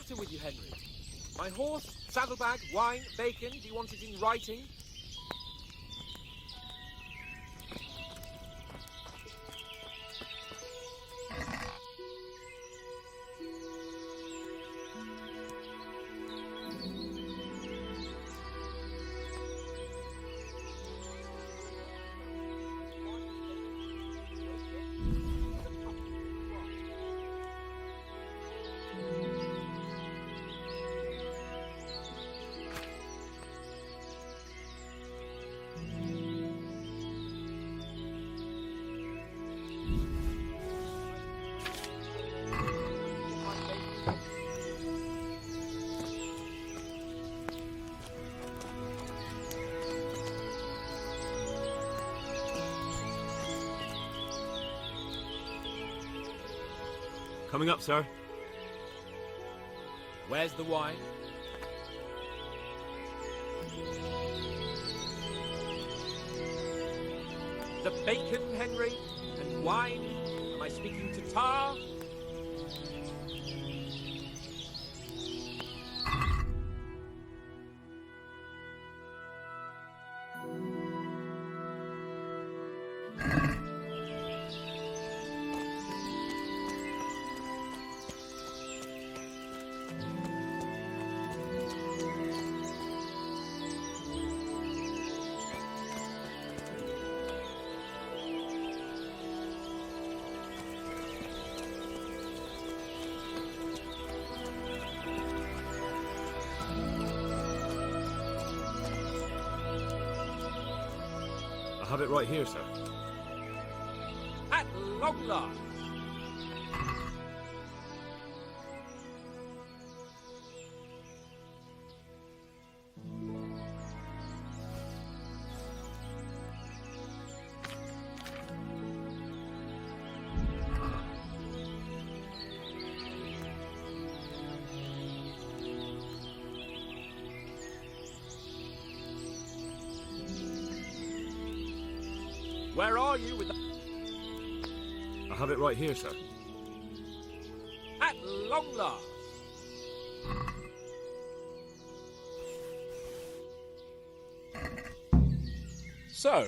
matter with you, Henry? My horse, saddlebag, wine, bacon, do you want it in writing? Coming up, sir. Where's the wine? The bacon, Henry? And wine? Am I speaking to Tar? I have it right here, sir. At long last! Where are you with the... I have it right here, sir. At long last! So,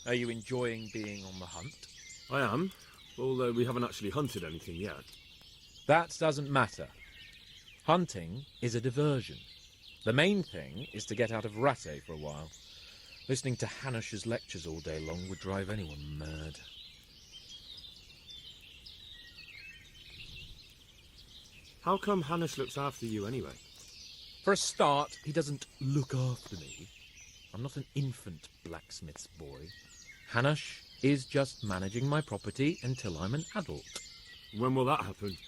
are you enjoying being on the hunt? I am, although we haven't actually hunted anything yet. That doesn't matter. Hunting is a diversion. The main thing is to get out of Rattay for a while. Listening to Hanush's lectures all day long would drive anyone mad. How come Hanush looks after you anyway? For a start, he doesn't look after me. I'm not an infant blacksmith's boy. Hanush is just managing my property until I'm an adult. When will that happen?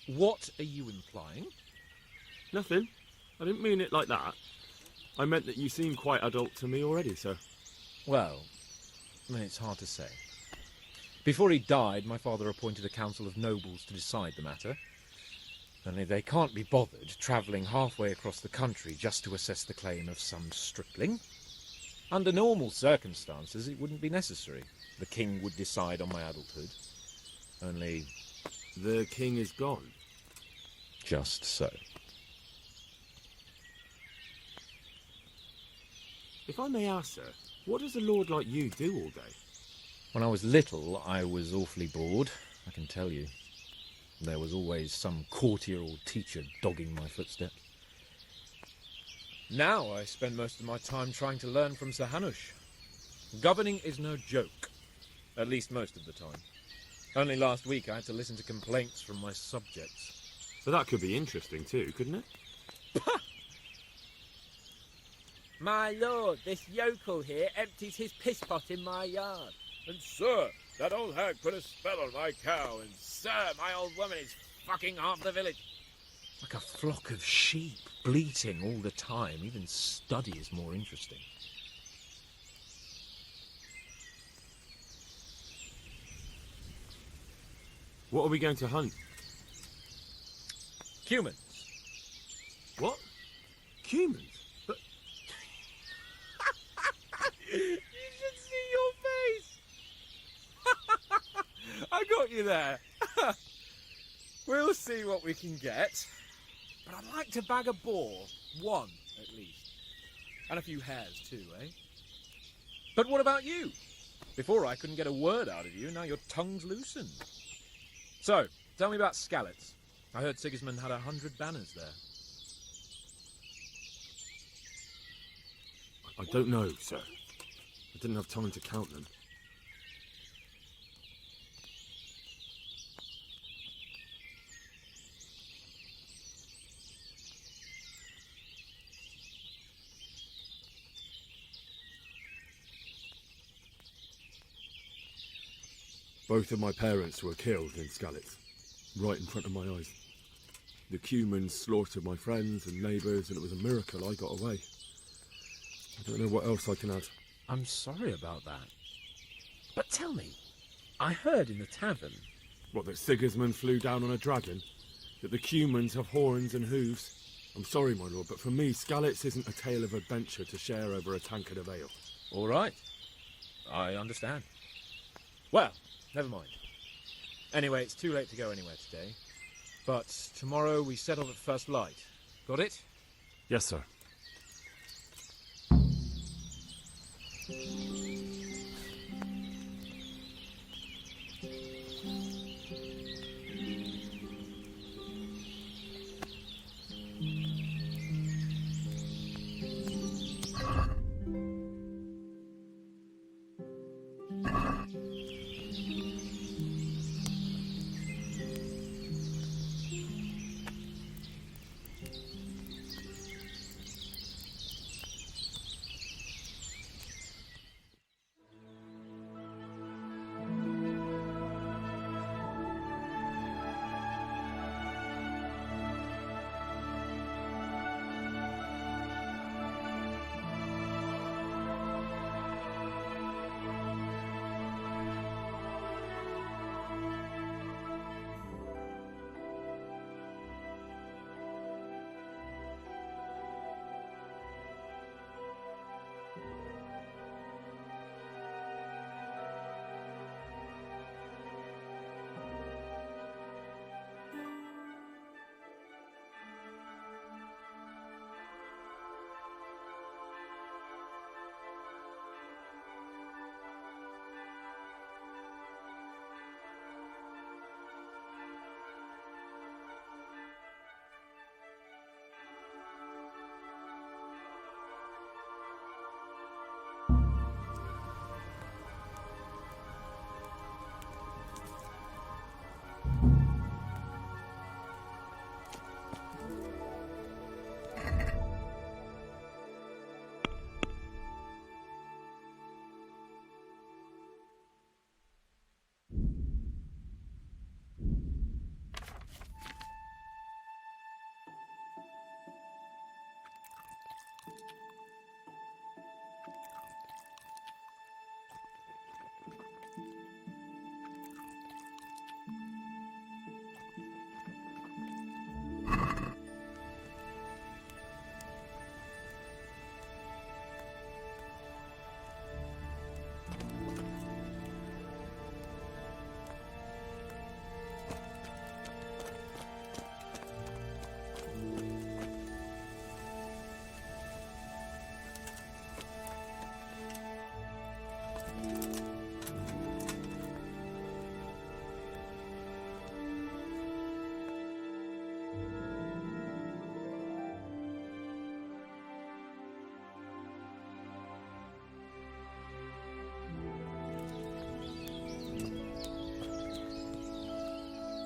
What are you implying? Nothing. I didn't mean it like that. I meant that you seem quite adult to me already, sir. Well, it's hard to say. Before he died, my father appointed a council of nobles to decide the matter. Only they can't be bothered travelling halfway across the country just to assess the claim of some stripling. Under normal circumstances, it wouldn't be necessary. The king would decide on my adulthood. Only... The king is gone. Just so. If I may ask, sir, what does a lord like you do all day? When I was little, I was awfully bored, I can tell you. There was always some courtier or teacher dogging my footsteps. Now I spend most of my time trying to learn from Sir Hanush. Governing is no joke, at least most of the time. Only last week I had to listen to complaints from my subjects. But that could be interesting too, couldn't it? My lord, this yokel here empties his piss pot in my yard. And sir, that old hag put a spell on my cow, and Sir, my old woman is fucking half the village. Like a flock of sheep, bleating all the time. Even study is more interesting. What are we going to hunt? Humans. What? Humans? But... You should see your face! I got you there. We'll see what we can get. But I'd like to bag a boar. One, at least. And a few hares, too, eh? But what about you? Before I couldn't get a word out of you, now your tongue's loosened. So, tell me about Skalitz. I heard Sigismund had 100 banners there. I don't know, sir. I didn't have time to count them. Both of my parents were killed in Skalitz, right in front of my eyes. The Cumans slaughtered my friends and neighbours, and it was a miracle I got away. I don't know what else I can add. I'm sorry about that. But tell me, I heard in the tavern... What, that Sigismund flew down on a dragon? That the Cumans have horns and hooves? I'm sorry, my lord, but for me, Skalitz isn't a tale of adventure to share over a tankard of ale. All right. I understand. Well, never mind. Anyway, it's too late to go anywhere today. But tomorrow we set off at first light. Got it? Yes, sir.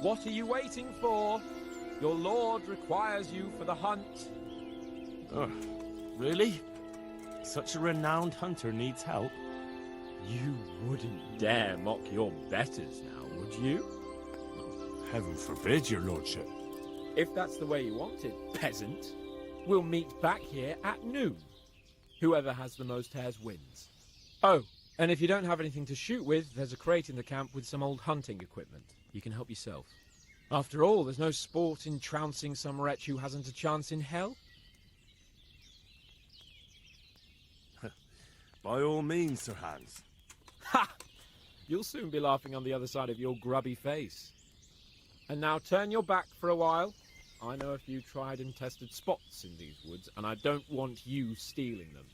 What are you waiting for? Your lord requires you for the hunt. Oh, really? Such a renowned hunter needs help? You wouldn't dare mock your betters now, would you? Heaven forbid, your lordship. If that's the way you want it, peasant, we'll meet back here at noon. Whoever has the most hares wins. Oh, and if you don't have anything to shoot with, there's a crate in the camp with some old hunting equipment. You can help yourself. After all, there's no sport in trouncing some wretch who hasn't a chance in hell. By all means, Sir Hans. Ha! You'll soon be laughing on the other side of your grubby face. And now turn your back for a while. I know a few tried and tested spots in these woods, and I don't want you stealing them.